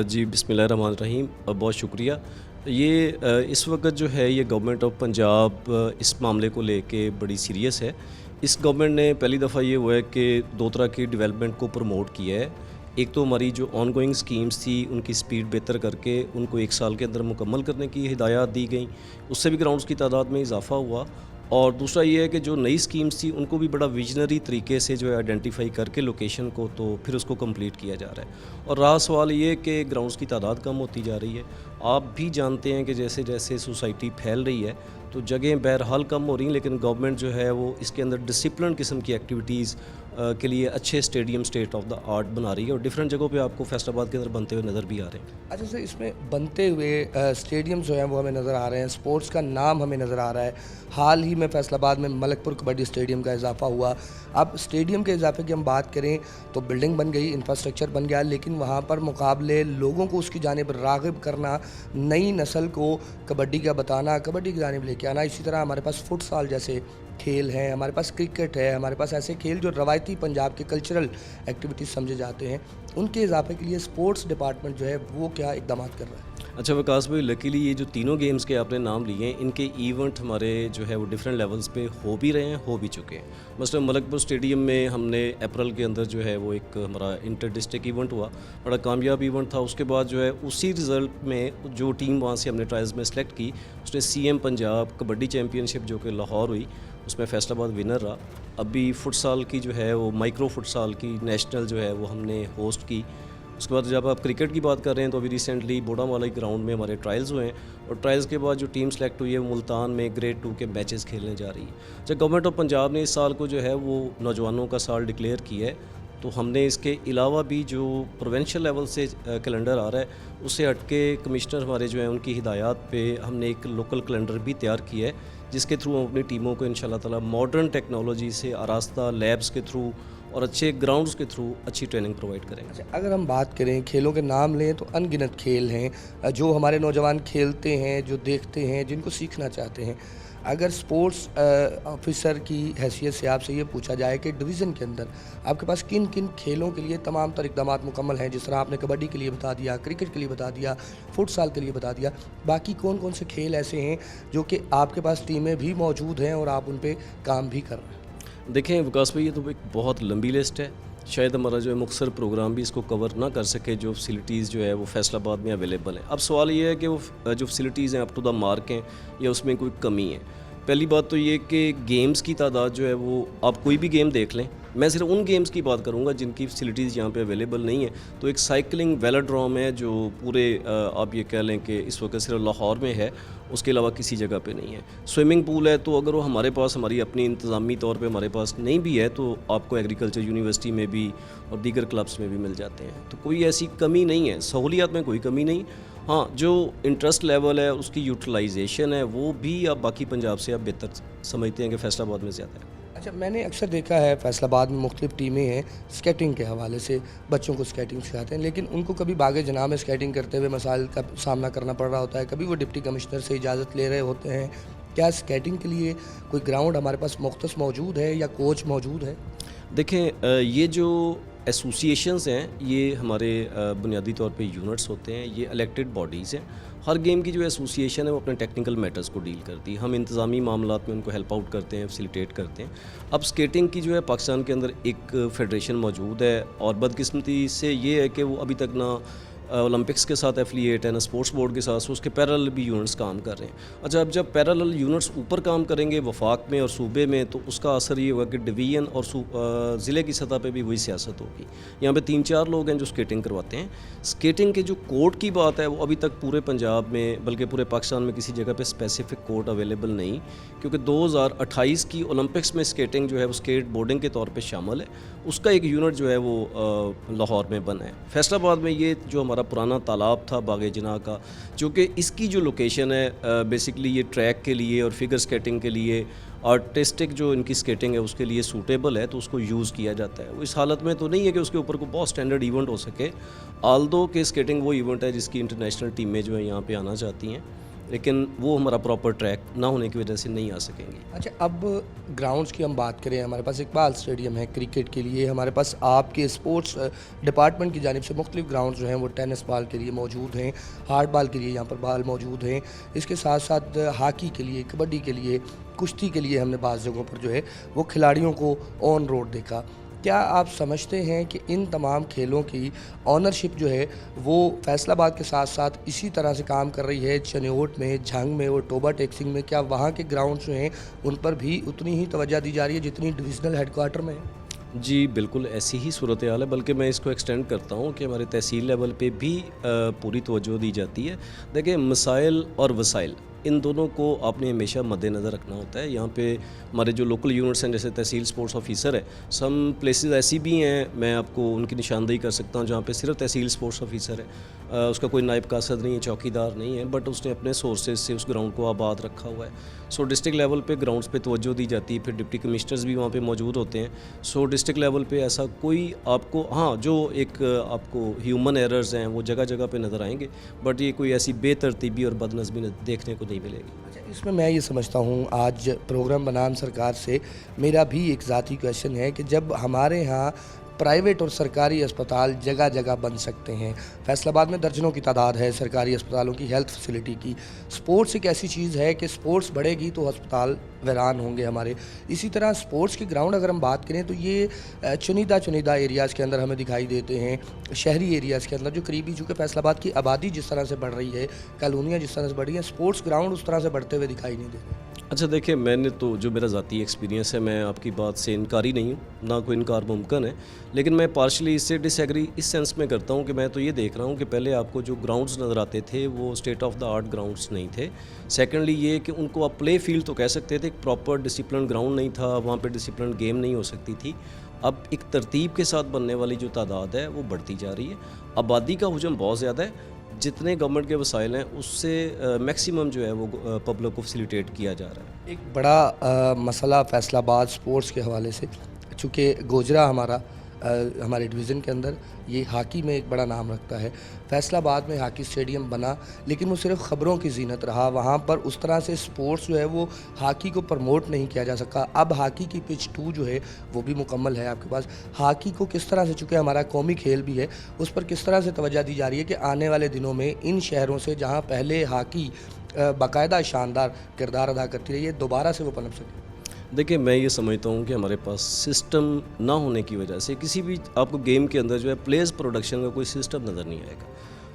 जी बिस्मिल्लाहिर्रहमानिर्रहीम, बहुत शुक्रिया। ये इस वक्त जो है ये गवर्नमेंट ऑफ पंजाब इस मामले को लेके बड़ी सीरियस है। इस गवर्नमेंट ने पहली दफ़ा ये हुआ है कि दो तरह की डेवलपमेंट को प्रमोट किया है। एक तो हमारी जो ऑन गोइंग स्कीम्स थी उनकी स्पीड बेहतर करके उनको 1 साल के अंदर मुकम्मल करने की हिदायत दी गई, उससे भी ग्राउंड्स की तादाद में इजाफा हुआ। और दूसरा ये है कि जो नई स्कीम्स थी उनको भी बड़ा विजनरी तरीके से जो है आइडेंटिफाई करके लोकेशन को तो फिर उसको कंप्लीट किया जा रहा है। और रहा सवाल ये कि ग्राउंड्स की तादाद कम होती जा रही है। आप भी जानते हैं कि जैसे जैसे सोसाइटी फैल रही है तो जगहें बहरहाल कम हो रही हैं, लेकिन गवर्नमेंट जो है वो इसके अंदर डिसिप्लिन किस्म की एक्टिविटीज़ के लिए अच्छे stadium state of the art बना रही है और डिफरेंट जगहों पे आपको फैसलाबाद के अंदर बनते हुए नज़र भी आ रहे हैं। अच्छा सर, इसमें बनते हुए स्टेडियम जो हैं वो हमें नज़र आ रहे हैं, स्पोर्ट्स का नाम हमें नज़र आ रहा है। हाल ही में फैसलाबाद में मलकपुर कबड्डी स्टेडियम का इजाफा हुआ। अब स्टेडियम के इजाफे की हम बात करें तो बिल्डिंग बन गई, इंफ्रास्ट्रक्चर बन गया, लेकिन वहाँ पर मुकाबले लोगों को उसकी जानिब राग़िब करना, नई नस्ल को कबड्डी का बताना, कबड्डी की जानिब लेके आना। इसी तरह हमारे पास फुटसाल जैसे खेल हैं, हमारे पास क्रिकेट है, हमारे पास ऐसे खेल जो रवायती पंजाब के कल्चरल एक्टिविटीज़ समझे जाते हैं, उनके इजाफे के लिए स्पोर्ट्स डिपार्टमेंट जो है वो क्या इक़दाम कर रहा है। अच्छा विकास भाई, लकीली ये जो तीनों गेम्स के आपने नाम लिए हैं इनके इवेंट हमारे जो है वो डिफरेंट लेवल्स पे हो भी रहे हैं, हो भी चुके हैं। मसलन मलकपुर स्टेडियम में हमने अप्रैल के अंदर जो है वो एक हमारा इंटर डिस्ट्रिक्ट इवेंट हुआ, बड़ा कामयाब इवेंट था। उसके बाद जो है उसी रिज़ल्ट में जो टीम वहाँ से हमने ट्रायल्स में सेलेक्ट की उसने CM पंजाब कबड्डी चैम्पियनशिप जो कि लाहौर हुई उसमें फैसलाबाद विनर रहा। अभी फुटसाल की जो है वो माइक्रो फुटसाल की नेशनल जो है वो हमने होस्ट की। उसके बाद जब आप क्रिकेट की बात कर रहे हैं तो अभी रिसेंटली बोडामाला ग्राउंड में हमारे ट्रायल्स हुए हैं और ट्रायल्स के बाद जो टीम सेलेक्ट हुई है वो मुल्तान में ग्रेड 2 के मैचेस खेलने जा रही है। जब गवर्नमेंट ऑफ पंजाब ने इस साल को जो है वो नौजवानों का साल डिक्लेयर किया है तो हमने इसके अलावा भी जो प्रोविंशियल लेवल से कैलेंडर आ रहा है उससे हट के कमिश्नर हमारे जो हैं उनकी हिदायत पे हमने एक लोकल कैलेंडर भी तैयार किया है जिसके थ्रू हम अपनी टीमों को इंशाल्लाह ताला मॉडर्न टेक्नोलॉजी से आरास्ता लैब्स के थ्रू और अच्छे ग्राउंड्स के थ्रू अच्छी ट्रेनिंग प्रोवाइड करेंगे। अच्छा, अगर हम बात करें खेलों के नाम लें तो अनगिनत खेल हैं जो हमारे नौजवान खेलते हैं, जो देखते हैं, जिनको सीखना चाहते हैं। अगर स्पोर्ट्स ऑफिसर की हैसियत से आपसे ये पूछा जाए कि डिवीज़न के अंदर आपके पास किन किन खेलों के लिए तमाम तर इक़दाम मुकम्मल हैं, जिस तरह आपने कबड्डी के लिए बता दिया, क्रिकेट के लिए बता दिया, फुटसाल के लिए बता दिया, बाकी कौन कौन से खेल ऐसे हैं जो कि आपके पास टीमें भी मौजूद हैं और आप उन पर काम भी कर रहे हैं? देखें विकास भाई, ये तो एक बहुत लंबी लिस्ट है, शायद हमारा जो है मुख्तसर प्रोग्राम भी इसको कवर ना कर सके जो फैसिलिटीज़ जो है वो फैसलाबाद में अवेलेबल है। अब सवाल ये है कि वो जो फैसिलिटीज़ हैं अप टू द मार्क हैं या उसमें कोई कमी है। पहली बात तो ये कि गेम्स की तादाद जो है वो आप कोई भी गेम देख लें, मैं सिर्फ उन गेम्स की बात करूंगा जिनकी फैसिलिटीज़ यहाँ पे अवेलेबल नहीं है। तो एक साइकिलिंग वेलोड्रोम है जो पूरे आप ये कह लें कि इस वक्त सिर्फ लाहौर में है, उसके अलावा किसी जगह पे नहीं है। स्विमिंग पूल है तो अगर वो हमारे पास हमारी अपनी इंतज़ामी तौर पे हमारे पास नहीं भी है तो आपको एग्रीकल्चर यूनिवर्सिटी में भी और दीगर क्लब्स में भी मिल जाते हैं। तो कोई ऐसी कमी नहीं है, सहूलियात में कोई कमी नहीं। हाँ, जो इंटरेस्ट लेवल है उसकी यूटिलाइजेशन है वो भी आप बाकी पंजाब से आप बेहतर समझते हैं कि फैसलाबाद में ज़्यादा है। अच्छा, मैंने अक्सर देखा है फैसलाबाद में मुख्तलिफ टीमें हैं स्केटिंग के हवाले से, बच्चों को स्केटिंग सिखाते हैं, लेकिन उनको कभी बागे जनाब में स्केटिंग करते हुए मसाइल का सामना करना पड़ रहा होता है, कभी वो डिप्टी कमिश्नर से इजाज़त ले रहे होते हैं। क्या स्केटिंग के लिए कोई ग्राउंड हमारे पास मुख्तस मौजूद है या कोच मौजूद है? देखें, ये जो एसोसिएशंस हैं ये हमारे बुनियादी तौर पे यूनिट्स होते हैं, ये इलेक्टेड बॉडीज़ हैं। हर गेम की जो एसोसिएशन है वो अपने टेक्निकल मैटर्स को डील करती है, हम इंतज़ामी मामलात में उनको हेल्प आउट करते हैं, फैसिलिटेट करते हैं। अब स्केटिंग की जो है पाकिस्तान के अंदर एक फेडरेशन मौजूद है और बदकिस्मती से ये है कि वो अभी तक ना ओलंपिक्स के साथ एफिलिएट है ना स्पोर्ट्स बोर्ड के साथ, उसके पैरेलल भी यूनिट्स काम कर रहे हैं। अच्छा, अब जब पैरेलल यूनिट्स ऊपर काम करेंगे वफाक में और सूबे में, तो उसका असर ये होगा कि डिवीज़न और ज़िले की सतह पे भी वही सियासत होगी। यहाँ पे 3-4 लोग हैं जो स्केटिंग करवाते हैं। स्केटिंग के जो कोर्ट की बात है वो अभी तक पूरे पंजाब में बल्कि पूरे पाकिस्तान में किसी जगह पे स्पेसिफिक कोर्ट अवेलेबल नहीं, क्योंकि 2028 की ओलंपिक्स में स्केटिंग जो है वो स्केट बोर्डिंग के तौर पे शामिल है। उसका एक यूनिट जो है वो लाहौर में बना है। फैसलाबाद में ये जो हमारा पुराना तालाब था बागे जना का, चूँकि इसकी जो लोकेशन है बेसिकली ये ट्रैक के लिए और फिगर स्केटिंग के लिए, आर्टिस्टिक जो इनकी स्केटिंग है उसके लिए सूटेबल है, तो उसको यूज़ किया जाता है। वो इस हालत में तो नहीं है कि उसके ऊपर कोई बहुत स्टैंडर्ड इवेंट हो सके, आल्दो के स्केटिंग वो इवेंट है जिसकी इंटरनेशनल टीमें जो है यहाँ पे आना चाहती हैं, लेकिन वो हमारा प्रॉपर ट्रैक ना होने की वजह से नहीं आ सकेंगे। अच्छा, अब ग्राउंड्स की हम बात करें, हमारे पास इकबाल स्टेडियम है क्रिकेट के लिए, हमारे पास आपके स्पोर्ट्स डिपार्टमेंट की जानिब से मुख्तलिफ ग्राउंड्स जो हैं वो टेनिस बॉल के लिए मौजूद हैं, हार्ड बॉल के लिए यहाँ पर बॉल मौजूद हैं, इसके साथ साथ हॉकी के लिए, कबड्डी के लिए, कुश्ती के लिए हमने बाज़ जगहों पर जो है वो खिलाड़ियों को ऑन रोड देखा। क्या आप समझते हैं कि इन तमाम खेलों की ऑनरशिप जो है वो फैसलाबाद के साथ साथ इसी तरह से काम कर रही है चनियोट में, झंग में और टोबा टेक्सिंग में? क्या वहाँ के ग्राउंड जो हैं उन पर भी उतनी ही तवज्जो दी जा रही है जितनी डिविजनल हेडक्वार्टर में है? जी बिल्कुल ऐसी ही सूरत हाल है, बल्कि मैं इसको एक्सटेंड करता हूँ कि हमारे तहसील लेवल पे भी पूरी तवज्जो दी जाती है। देखिए, मसाइल और वसाइल इन दोनों को आपने हमेशा मद्देनज़र रखना होता है। यहाँ पे हमारे जो लोकल यूनिट्स हैं जैसे तहसील स्पोर्ट्स ऑफिसर है, सम प्लेसेस ऐसी भी हैं, मैं आपको उनकी निशानदेही कर सकता हूँ जहाँ पे सिर्फ तहसील स्पोर्ट्स ऑफिसर है, उसका कोई नायब कासद नहीं है, चौकीदार नहीं है, बट उसने अपने सोर्सेज से उस ग्राउंड को आबाद रखा हुआ है। सो डिस्ट्रिक्ट लेवल पे ग्राउंड्स पे तवज्जो दी जाती है, फिर डिप्टी कमिश्नर्स भी वहाँ पे मौजूद होते हैं। सो डिस्ट्रिक्ट लेवल पे ऐसा कोई आपको, हाँ, जो एक आपको ह्यूमन एरर्स हैं वो जगह जगह पे नज़र आएंगे, बट ये कोई ऐसी बेतरतीबी और बदनज़मी देखने को नहीं मिलेगी। अच्छा, इसमें मैं ये समझता हूँ, आज प्रोग्राम बनाम सरकार से मेरा भी एक ज़ाती क्वेश्चन है कि जब हमारे यहाँ प्राइवेट और सरकारी अस्पताल जगह जगह बन सकते हैं, फैसलाबाद में दर्जनों की तादाद है सरकारी अस्पतालों की, हेल्थ फैसिलिटी की, स्पोर्ट्स एक ऐसी चीज़ है कि स्पोर्ट्स बढ़ेगी तो अस्पताल वीरान होंगे हमारे। इसी तरह स्पोर्ट्स के ग्राउंड अगर हम बात करें तो ये चुनिंदा एरियाज़ के अंदर हमें दिखाई देते हैं, शहरी एरियाज़ के अंदर जो करीबी, चूँकि फैसलाबाद की आबादी जिस तरह से बढ़ रही है, कॉलोनियाँ जिस तरह से बढ़ रही हैं, स्पोर्ट्स ग्राउंड उस तरह से बढ़ते हुए दिखाई नहीं दे रहे। अच्छा देखिए, मैंने तो जो मेरा ज़ाती एक्सपीरियंस है, मैं आपकी बात से इनकारी नहीं हूँ, ना कोई इनकार मुमकिन है, लेकिन मैं पार्शली इससे डिसएग्री इस सेंस में करता हूँ कि मैं तो ये देख रहा हूँ कि पहले आपको जो ग्राउंड्स नज़र आते थे वो state of the art grounds नहीं थे। सेकेंडली ये कि उनको आप प्ले फील्ड तो कह सकते थे, एक प्रॉपर डिसिप्लिन ग्राउंड नहीं था, वहाँ पर डिसिप्लिन गेम नहीं हो सकती थी। अब एक तरतीब के साथ बनने वाली जो तादाद है वो बढ़ती जा रही है, आबादी का हुजूम बहुत ज़्यादा है, जितने गवर्नमेंट के वसाइल हैं उससे मैक्सिमम जो है वो पब्लिक को फैसिलिटेट किया जा रहा है। एक बड़ा मसला फैसलाबाद स्पोर्ट्स के हवाले से, चूँकि गोजरा हमारे डिवीज़न के अंदर ये हॉकी में एक बड़ा नाम रखता है। फैसलाबाद में हॉकी स्टेडियम बना, लेकिन वो सिर्फ ख़बरों की जीनत रहा, वहाँ पर उस तरह से स्पोर्ट्स जो है वो हॉकी को प्रमोट नहीं किया जा सका। अब हॉकी की पिच 2 जो है वो भी मुकम्मल है आपके पास। हॉकी को किस तरह से, चूँकि हमारा कौमी खेल भी है, उस पर किस तरह से तवज्जो दी जा रही है कि आने वाले दिनों में इन शहरों से जहाँ पहले हॉकी बाकायदा शानदार किरदार अदा करती रही है, दोबारा से वो पनप सके? देखिए, मैं ये समझता हूँ कि हमारे पास सिस्टम ना होने की वजह से किसी भी आपको गेम के अंदर जो है प्लेयर्स प्रोडक्शन का कोई सिस्टम नज़र नहीं आएगा।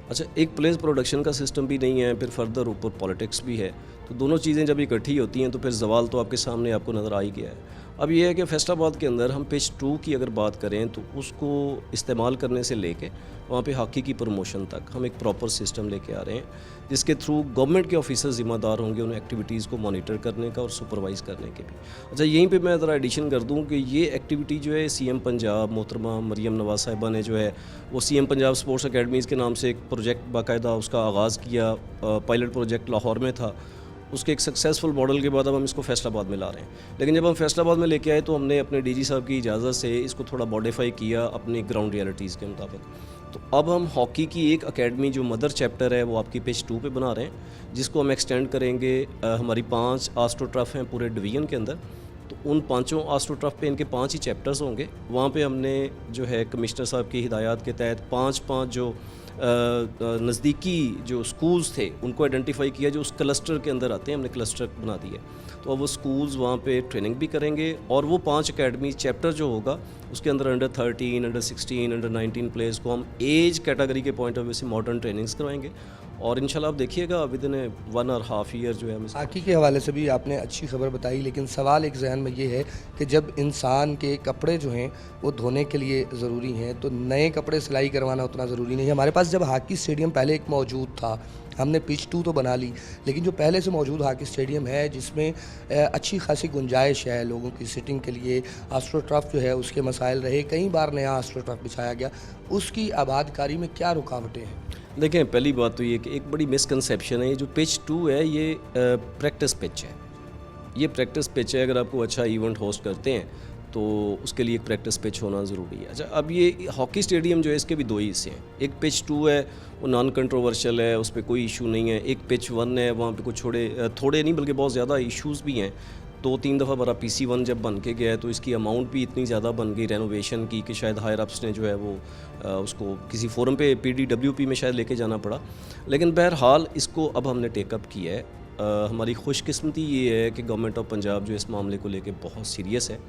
अच्छा, एक प्लेयर्स प्रोडक्शन का सिस्टम भी नहीं है, फिर फर्दर ऊपर पॉलिटिक्स भी है, तो दोनों चीज़ें जब इकट्ठी होती हैं तो फिर जवाल तो आपके सामने आपको नज़र आ ही गया है। अब ये है कि फैसलाबाद के अंदर हम पिच 2 की अगर बात करें तो उसको इस्तेमाल करने से लेके वहाँ पे हॉकी की प्रमोशन तक हम एक प्रॉपर सिस्टम लेके आ रहे हैं, जिसके थ्रू गवर्नमेंट के ऑफिसर ज़िम्मेदार होंगे उन एक्टिविटीज़ को मॉनिटर करने का और सुपरवाइज़ करने के भी। अच्छा, यहीं पे मैं ज़रा एडिशन कर दूं कि ये एक्टिविटी जो है सीएम पंजाब मोहतरमा मरियम नवाज साहिबा ने जो है वो सीएम पंजाब स्पोर्ट्स अकेडमीज़ के नाम से एक प्रोजेक्ट बाकायदा उसका आगाज़ किया, पायलट प्रोजेक्ट लाहौर में था, उसके एक सक्सेसफुल मॉडल के बाद अब हम इसको फैसलाबाद में ला रहे हैं। लेकिन जब हम फैसलाबाद में लेके आए तो हमने अपने डीजी साहब की इजाज़त से इसको थोड़ा मॉडिफाई किया अपनी ग्राउंड रियलिटीज़ के मुताबिक। तो अब हम हॉकी की एक एकेडमी जो मदर चैप्टर है वो आपकी पिच 2 पे बना रहे हैं, जिसको हम एक्सटेंड करेंगे। हमारी 5 आस्ट्रो ट्रफ हैं पूरे डिवीज़न के अंदर, तो उन पांचों आस्ट्रो टर्फ पे इनके 5 ही चैप्टर्स होंगे। वहाँ पे हमने जो है कमिश्नर साहब की हिदायत के तहत 5 जो नज़दीकी जो स्कूल्स थे उनको आइडेंटिफाई किया जो उस क्लस्टर के अंदर आते हैं, हमने क्लस्टर बना दिए। तो अब वो स्कूल्स वहाँ पे ट्रेनिंग भी करेंगे और वो 5 एकेडमी चैप्टर जो होगा उसके अंदर अंडर 13, अंडर 16, अंडर 19 प्लेयर्स को हम एज कैटेगरी के पॉइंट ऑफ व्यू से मॉडर्न ट्रेनिंग्स करवाएंगे और इंशाल्लाह आप देखिएगा विद इन 1.5 ईयर जो है हमें। हॉकी के हवाले से भी आपने अच्छी खबर बताई, लेकिन सवाल एक जहन में ये है कि जब इंसान के कपड़े जो हैं वो धोने के लिए ज़रूरी हैं तो नए कपड़े सिलाई करवाना उतना ज़रूरी नहीं है। हमारे पास जब हॉकी स्टेडियम पहले एक मौजूद था, हमने पिच 2 तो बना ली, लेकिन जो पहले से मौजूद हॉकी स्टेडियम है जिसमें अच्छी खासी गुंजाइश है लोगों की सिटिंग के लिए, आस्ट्रो टर्फ जो है उसके मसाइल रहे, कई बार नया आस्ट्रो टर्फ बिछाया गया, उसकी आबादकारी में क्या रुकावटें हैं? देखें, पहली बात तो ये कि एक बड़ी मिसकंसेप्शन है, ये जो पिच 2 है ये प्रैक्टिस पिच है। ये प्रैक्टिस पिच है, अगर आपको अच्छा इवेंट होस्ट करते हैं तो उसके लिए एक प्रैक्टिस पिच होना ज़रूरी है। अच्छा, अब ये हॉकी स्टेडियम जो है इसके भी 2 ही हिस्से हैं। एक पिच 2 है वो नॉन कंट्रोवर्शियल है, उस पर कोई इशू नहीं है। एक पिच 1 है, वहाँ पे कुछ थोड़े नहीं बल्कि बहुत ज़्यादा इश्यूज़ भी हैं। 2-3 दफ़ा बड़ा PC1 जब बन के गया है तो इसकी अमाउंट भी इतनी ज़्यादा बन गई रेनोवेशन की कि शायद हायर अप्स ने जो है वो उसको किसी फोरम पे PDWP में शायद लेके जाना पड़ा। लेकिन बहरहाल इसको अब हमने टेकअप किया है। हमारी खुशकिस्मती ये है कि गवर्नमेंट ऑफ पंजाब जो इस मामले को लेके बहुत सीरियस है।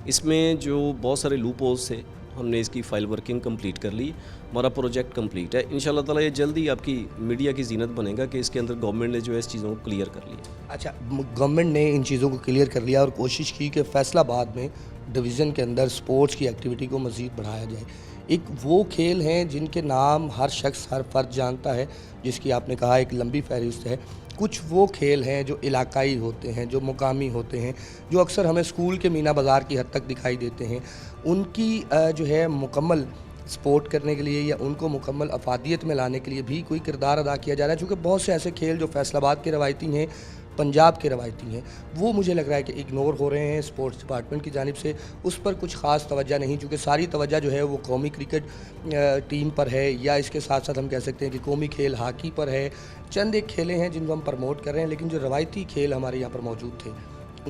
इसमें जो बहुत सारे लूप होल्स थे हमने इसकी फ़ाइल वर्किंग कंप्लीट कर ली, हमारा प्रोजेक्ट कंप्लीट है। इंशाल्लाह ताला ये जल्दी आपकी मीडिया की जीनत बनेगा कि इसके अंदर गवर्नमेंट ने जो है इस चीज़ों को क्लियर कर लिया। अच्छा, गवर्नमेंट ने इन चीज़ों को क्लियर कर लिया और कोशिश की कि फैसलाबाद में डिवीज़न के अंदर स्पोर्ट्स की एक्टिविटी को मज़ीद बढ़ाया जाए। एक वो खेल हैं जिनके नाम हर शख्स हर फ़र्द जानता है, जिसकी आपने कहा एक लंबी फहरिस्त है। कुछ वो खेल हैं जो इलाकाई होते हैं, जो मुकामी होते हैं, जो अक्सर हमें स्कूल के मीना बाज़ार की हद तक दिखाई देते हैं। उनकी जो है मुकम्मल सपोर्ट करने के लिए या उनको मुकम्मल अफादियत में लाने के लिए भी कोई किरदार अदा किया जा रहा है, चूँकि बहुत से ऐसे खेल जो फैसलाबाद के रवायती हैं, पंजाब के रवायती हैं, वो मुझे लग रहा है कि इग्नोर हो रहे हैं स्पोर्ट्स डिपार्टमेंट की जानिब से। उस पर कुछ ख़ास तवज्जो नहीं, चूँकि सारी तवज्जो जो है वो कौमी क्रिकेट टीम पर है, या इसके साथ साथ हम कह सकते हैं कि कौमी खेल हॉकी पर है। चंद एक खेलें हैं जिनको हम प्रमोट कर रहे हैं, लेकिन जो रवायती खेल हमारे यहाँ पर मौजूद थे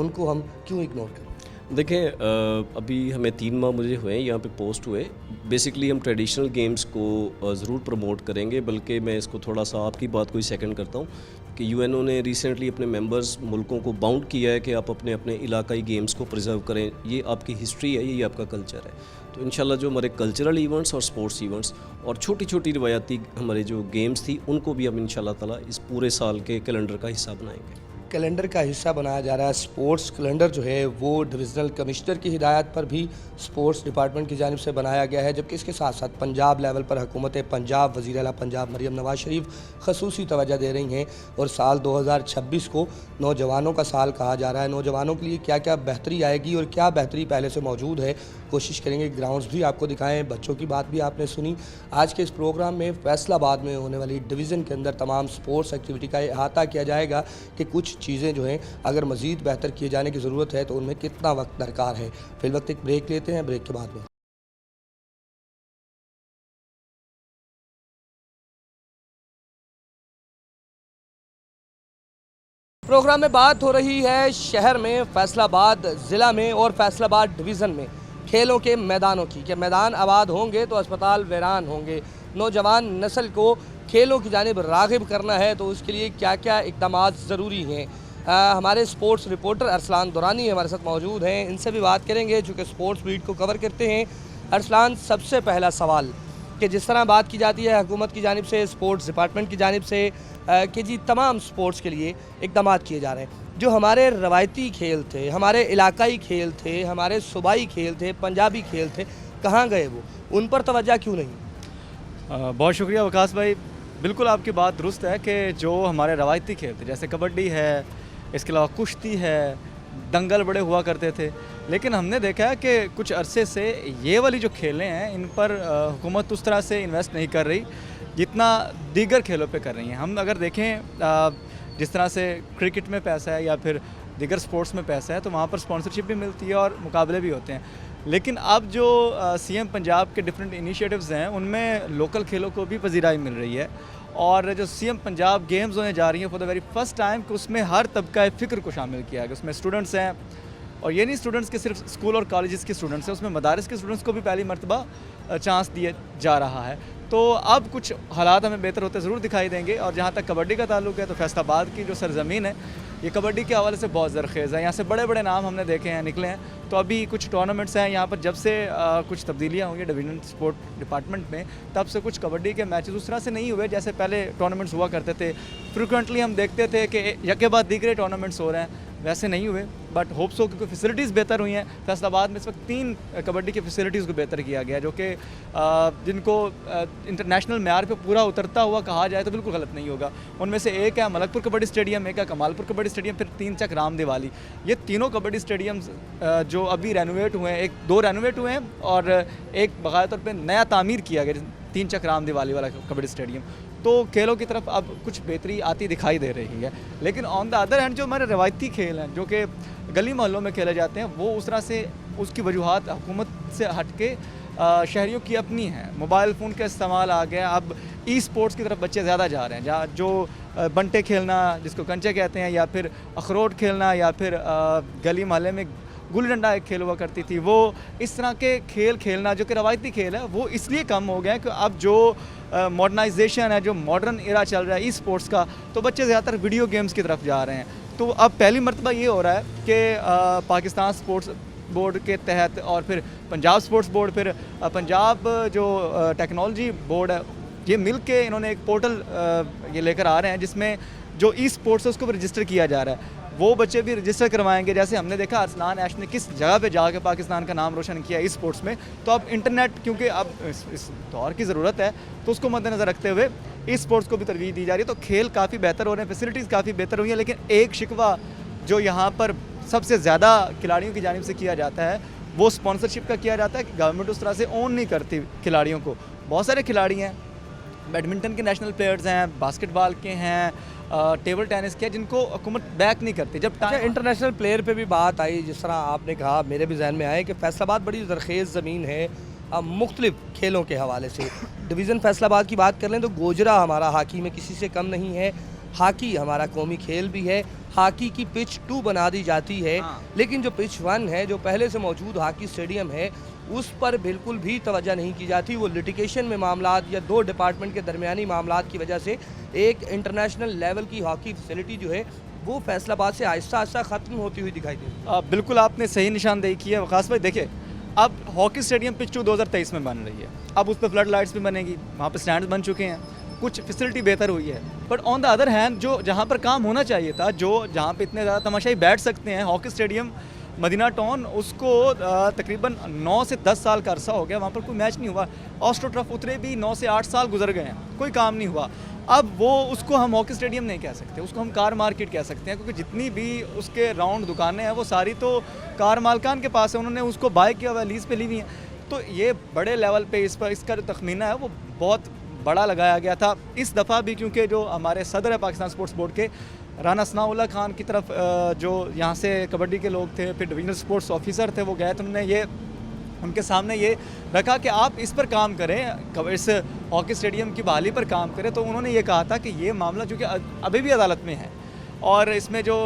उनको हम क्यों इग्नोर करें? देखें, अभी हमें 3 माह मुझे हुए यहाँ पे पोस्ट हुए। बेसिकली हम ट्रेडिशनल गेम्स को ज़रूर प्रमोट करेंगे, बल्कि मैं इसको थोड़ा सा आपकी बात को ही सेकंड करता हूँ कि UNO ने रिसेंटली अपने मेंबर्स मुल्कों को बाउंड किया है कि आप अपने अपने इलाकाई गेम्स को प्रिजर्व करें। ये आपकी हिस्ट्री है, ये आपका कल्चर है। तो इंशाल्लाह जो हमारे कल्चरल इवेंट्स और स्पोर्ट्स इवेंट्स और छोटी छोटी रिवायती हमारे जो गेम्स थी उनको भी हम इंशाल्लाह ताला इस पूरे साल के कैलेंडर का हिस्सा बनाएंगे। कैलेंडर का हिस्सा बनाया जा रहा है। स्पोर्ट्स कैलेंडर जो है वो डिविज़नल कमिश्नर की हिदायत पर भी स्पोर्ट्स डिपार्टमेंट की जानिब से बनाया गया है, जबकि इसके साथ साथ पंजाब लेवल पर हुकूमत पंजाब, वज़ीर आला पंजाब मरियम नवाज़ शरीफ खसूसी तवज्जो दे रही हैं और साल 2026 को नौजवानों का साल कहा जा रहा है। नौजवानों के लिए क्या क्या बेहतरी आएगी और क्या बेहतरी पहले से मौजूद है, कोशिश करेंगे ग्राउंड्स भी आपको दिखाएं, बच्चों की बात भी आपने सुनी। आज के इस प्रोग्राम में फैसलाबाद में होने वाली डिवीज़न के अंदर तमाम स्पोर्ट्स एक्टिविटी का अहाता किया जाएगा कि कुछ चीज़ें जो हैं अगर मज़ीद बेहतर किए जाने की ज़रूरत है तो उनमें कितना वक्त दरकार है। फिल वक्त एक ब्रेक लेते हैं, ब्रेक के बाद में प्रोग्राम में बात हो रही है शहर में, फैसलाबाद ज़िला में और फैसलाबाद डिवीज़न में खेलों के मैदानों की। कि मैदान आबाद होंगे तो अस्पताल वीरान होंगे। नौजवान नस्ल को खेलों की जानिब राग़िब करना है तो उसके लिए क्या क्या इक़दामात ज़रूरी हैं। हमारे स्पोर्ट्स रिपोर्टर अरसलान दुरानी हमारे साथ मौजूद हैं, इनसे भी बात करेंगे चूँकि स्पोर्ट्स बीट को कवर करते हैं। अरसलान, सबसे पहला सवाल कि जिस तरह बात की जाती है हुकूमत की जानिब से, स्पोर्ट्स डिपार्टमेंट की जानिब से कि जी तमाम स्पोर्ट्स के लिए इक़दामात किए जा रहे हैं, जो हमारे रवायती खेल थे, हमारे इलाकाई खेल थे, हमारे सूबाई खेल थे, पंजाबी खेल थे, कहाँ गए वो? उन पर तवज्जो क्यों नहीं? बहुत शुक्रिया वकास भाई। बिल्कुल आपकी बात दुरुस्त है कि जो हमारे रवायती खेल थे जैसे कबड्डी है, इसके अलावा कुश्ती है, दंगल बड़े हुआ करते थे, लेकिन हमने देखा है कि कुछ अरसे से ये वाली जो खेलें हैं इन पर हुकूमत उस तरह से इन्वेस्ट नहीं कर रही जितना दीगर खेलों पे कर रही हैं। हम अगर देखें जिस तरह से क्रिकेट में पैसा है या फिर दीगर स्पोर्ट्स में पैसा है तो वहाँ पर स्पॉन्सरशिप भी मिलती है और मुकाबले भी होते हैं, लेकिन अब जो CM पंजाब के डिफरेंट इनिशिएटिव्स हैं उनमें लोकल खेलों को भी पजीराई मिल रही है। और जो CM पंजाब गेम्स होने जा रही हैं for the very first time कि उसमें हर तबका फ़िक्र को शामिल किया गया। उसमें स्टूडेंट्स हैं, और ये नहीं स्टूडेंट्स के सिर्फ स्कूल और कॉलेजेस के स्टूडेंट्स हैं, उसमें मदारिस के स्टूडेंट्स को भी पहली मरतबा चांस दिया जा रहा है। तो अब कुछ हालात हमें बेहतर होते ज़रूर दिखाई देंगे। और जहाँ तक कबड्डी का ताल्लुक है तो फैसलाबाद की जो सरज़मीन है ये कबड्डी के हवाले से बहुत ज़रखेज़ है। यहाँ से बड़े बड़े नाम हमने देखे हैं, निकले हैं। तो अभी कुछ टूर्नामेंट्स हैं यहाँ पर, जब से कुछ तब्दीलियाँ हुई डिवीजन स्पोर्ट डिपार्टमेंट में, तब से कुछ कबड्डी के मैचेस उस तरह से नहीं हुए जैसे पहले टूर्नामेंट्स हुआ करते थे। फ्रिक्वेंटली हम देखते थे कि एक के बाद दीगरे टूर्नामेंट्स हो रहे हैं, वैसे नहीं हुए। बट होप सो क्योंकि फैसिलिटीज़ बेहतर हुई हैं। फैसलाबाद में इस वक्त 3 कबड्डी की फैसिलिटीज़ को बेहतर किया गया, जो कि जिनको इंटरनेशनल मेयार पे पूरा उतरता हुआ कहा जाए तो बिल्कुल गलत नहीं होगा। उनमें से एक है मलकपुर कबड्डी स्टेडियम, एक है कमालपुर कबड्डी स्टेडियम, फिर 3 चक राम दिवाली। ये तीनों कबड्डी स्टेडियम्स जो अभी रेनोवेट हुए हैं, 2 रेनोवेट हुए हैं और एक बाकायदा तौर पर नया तामीर किया गया 3 चक राम दिवाली वाला कबड्डी स्टेडियम। तो खेलों की तरफ अब कुछ बेहतरी आती दिखाई दे रही है। लेकिन ऑन द अदर हैंड जो हमारे रवायती खेल हैं जो कि गली मोहल्लों में खेले जाते हैं, वो उस तरह से उसकी वजूहात हुकूमत से हट के शहरियों की अपनी हैं। मोबाइल फ़ोन का इस्तेमाल आ गया, अब ई स्पोर्ट्स की तरफ बच्चे ज़्यादा जा रहे हैं, जहाँ जो बंटे खेलना जिसको कंचे कहते हैं, या फिर अखरोट खेलना, या फिर गली मोहल्ले में गुल्ली डंडा एक खेल हुआ करती थी, वो इस तरह के खेल खेलना जो कि रवायती खेल है वो इसलिए कम हो गया है कि अब जो मॉडर्नाइजेशन है, जो मॉडर्न एरा चल रहा है ई स्पोर्ट्स का, तो बच्चे ज़्यादातर वीडियो गेम्स की तरफ जा रहे हैं। तो अब पहली मरतबा ये हो रहा है कि पाकिस्तान स्पोर्ट्स बोर्ड के तहत और फिर पंजाब स्पोर्ट्स बोर्ड, फिर पंजाब जो टेक्नोलॉजी बोर्ड है, ये मिल के इन्होंने एक पोर्टल ये लेकर आ रहे हैं जिसमें जो ई स्पोर्ट्स है उसको भी रजिस्टर किया जा रहा है। वो बच्चे भी रजिस्टर करवाएंगे। जैसे हमने देखा अरसलान ऐश ने किस जगह पे जाकर पाकिस्तान का नाम रोशन किया ई स्पोर्ट्स में। तो अब इंटरनेट क्योंकि अब इस दौर की ज़रूरत है, तो उसको मद्देनज़र रखते हुए ई स्पोर्ट्स को भी तरजीह दी जा रही है। तो खेल काफ़ी बेहतर हो रहे हैं, फैसिलिटीज़ काफ़ी बेहतर हुई हैं। लेकिन एक शिकवा जो यहाँ पर सबसे ज़्यादा खिलाड़ियों की जानिब से किया जाता है वो स्पॉन्सरशिप का किया जाता है कि गवर्नमेंट उस तरह से ओन नहीं करती खिलाड़ियों को। बहुत सारे खिलाड़ी हैं, बैडमिंटन के नेशनल प्लेयर्स हैं, बास्केटबॉल के हैं, टेबल टेनिस के, जिनको हुकूमत बैक नहीं करती। जब इंटरनेशनल प्लेयर पे भी बात आई, जिस तरह आपने कहा, मेरे भी जहन में आए कि फैसलाबाद बड़ी ज़रखेज़ ज़मीन है मुख्तलिफ खेलों के हवाले से। डिवीज़न फैसलाबाद की बात कर लें तो गोजरा हमारा हॉकी में किसी से कम नहीं है। हॉकी हमारा कौमी खेल भी है। हॉकी की पिच 2 बना दी जाती है, लेकिन जो पिच 1 है, जो पहले से मौजूद हॉकी स्टेडियम है, उस पर बिल्कुल भी तवज्जो नहीं की जाती। वो लिटिगेशन में मामलात या 2 डिपार्टमेंट के दरमियानी मामलात की वजह से एक इंटरनेशनल लेवल की हॉकी फैसिलिटी जो है वो फैसलाबाद से आहिस्ता आहिस्ता ख़त्म होती हुई दिखाई दे रही है। बिल्कुल आपने सही निशानदेही की है वकास भाई। देखिए, अब हॉकी स्टेडियम पिच 2 2023 में बन रही है, अब उस पर फ्लड लाइट्स भी बनेगी, वहाँ पर स्टैंड बन चुके हैं, कुछ फैसिलिटी बेहतर हुई है। But on the other hand जो जहाँ पर काम होना चाहिए था, जो जहाँ पे इतने ज़्यादा तमाशाई बैठ सकते हैं, हॉकी स्टेडियम मदीना टाउन, उसको तकरीबन 9 से 10 साल का अरसा हो गया, वहाँ पर कोई मैच नहीं हुआ। ऑस्ट्रो ट्रफ उतरे भी 9 से 8 साल गुजर गए हैं, कोई काम नहीं हुआ। अब वो उसको हम हॉकी स्टेडियम नहीं कह सकते, उसको हम कार मार्केट कह सकते हैं, क्योंकि जितनी भी उसके राउंड दुकानें हैं वो सारी तो कार मालकान के पास है, उन्होंने उसको बाय किया हुआ, लीज़ पे ली हुई हैं। तो ये बड़े लेवल पे इस पर इसका जो तखमीना है वो बहुत बड़ा लगाया गया था इस दफ़ा भी, क्योंकि जो हमारे सदर है पाकिस्तान स्पोर्ट्स बोर्ड के, राना सनाउल्लाह खान की तरफ जो यहाँ से कबड्डी के लोग थे, फिर डिवीजनल स्पोर्ट्स ऑफिसर थे, वो गए तो उन्होंने ये उनके सामने ये रखा कि आप इस पर काम करें, इस हॉकी स्टेडियम की बहाली पर काम करें। तो उन्होंने ये कहा था कि ये मामला जो कि अभी भी अदालत में है और इसमें जो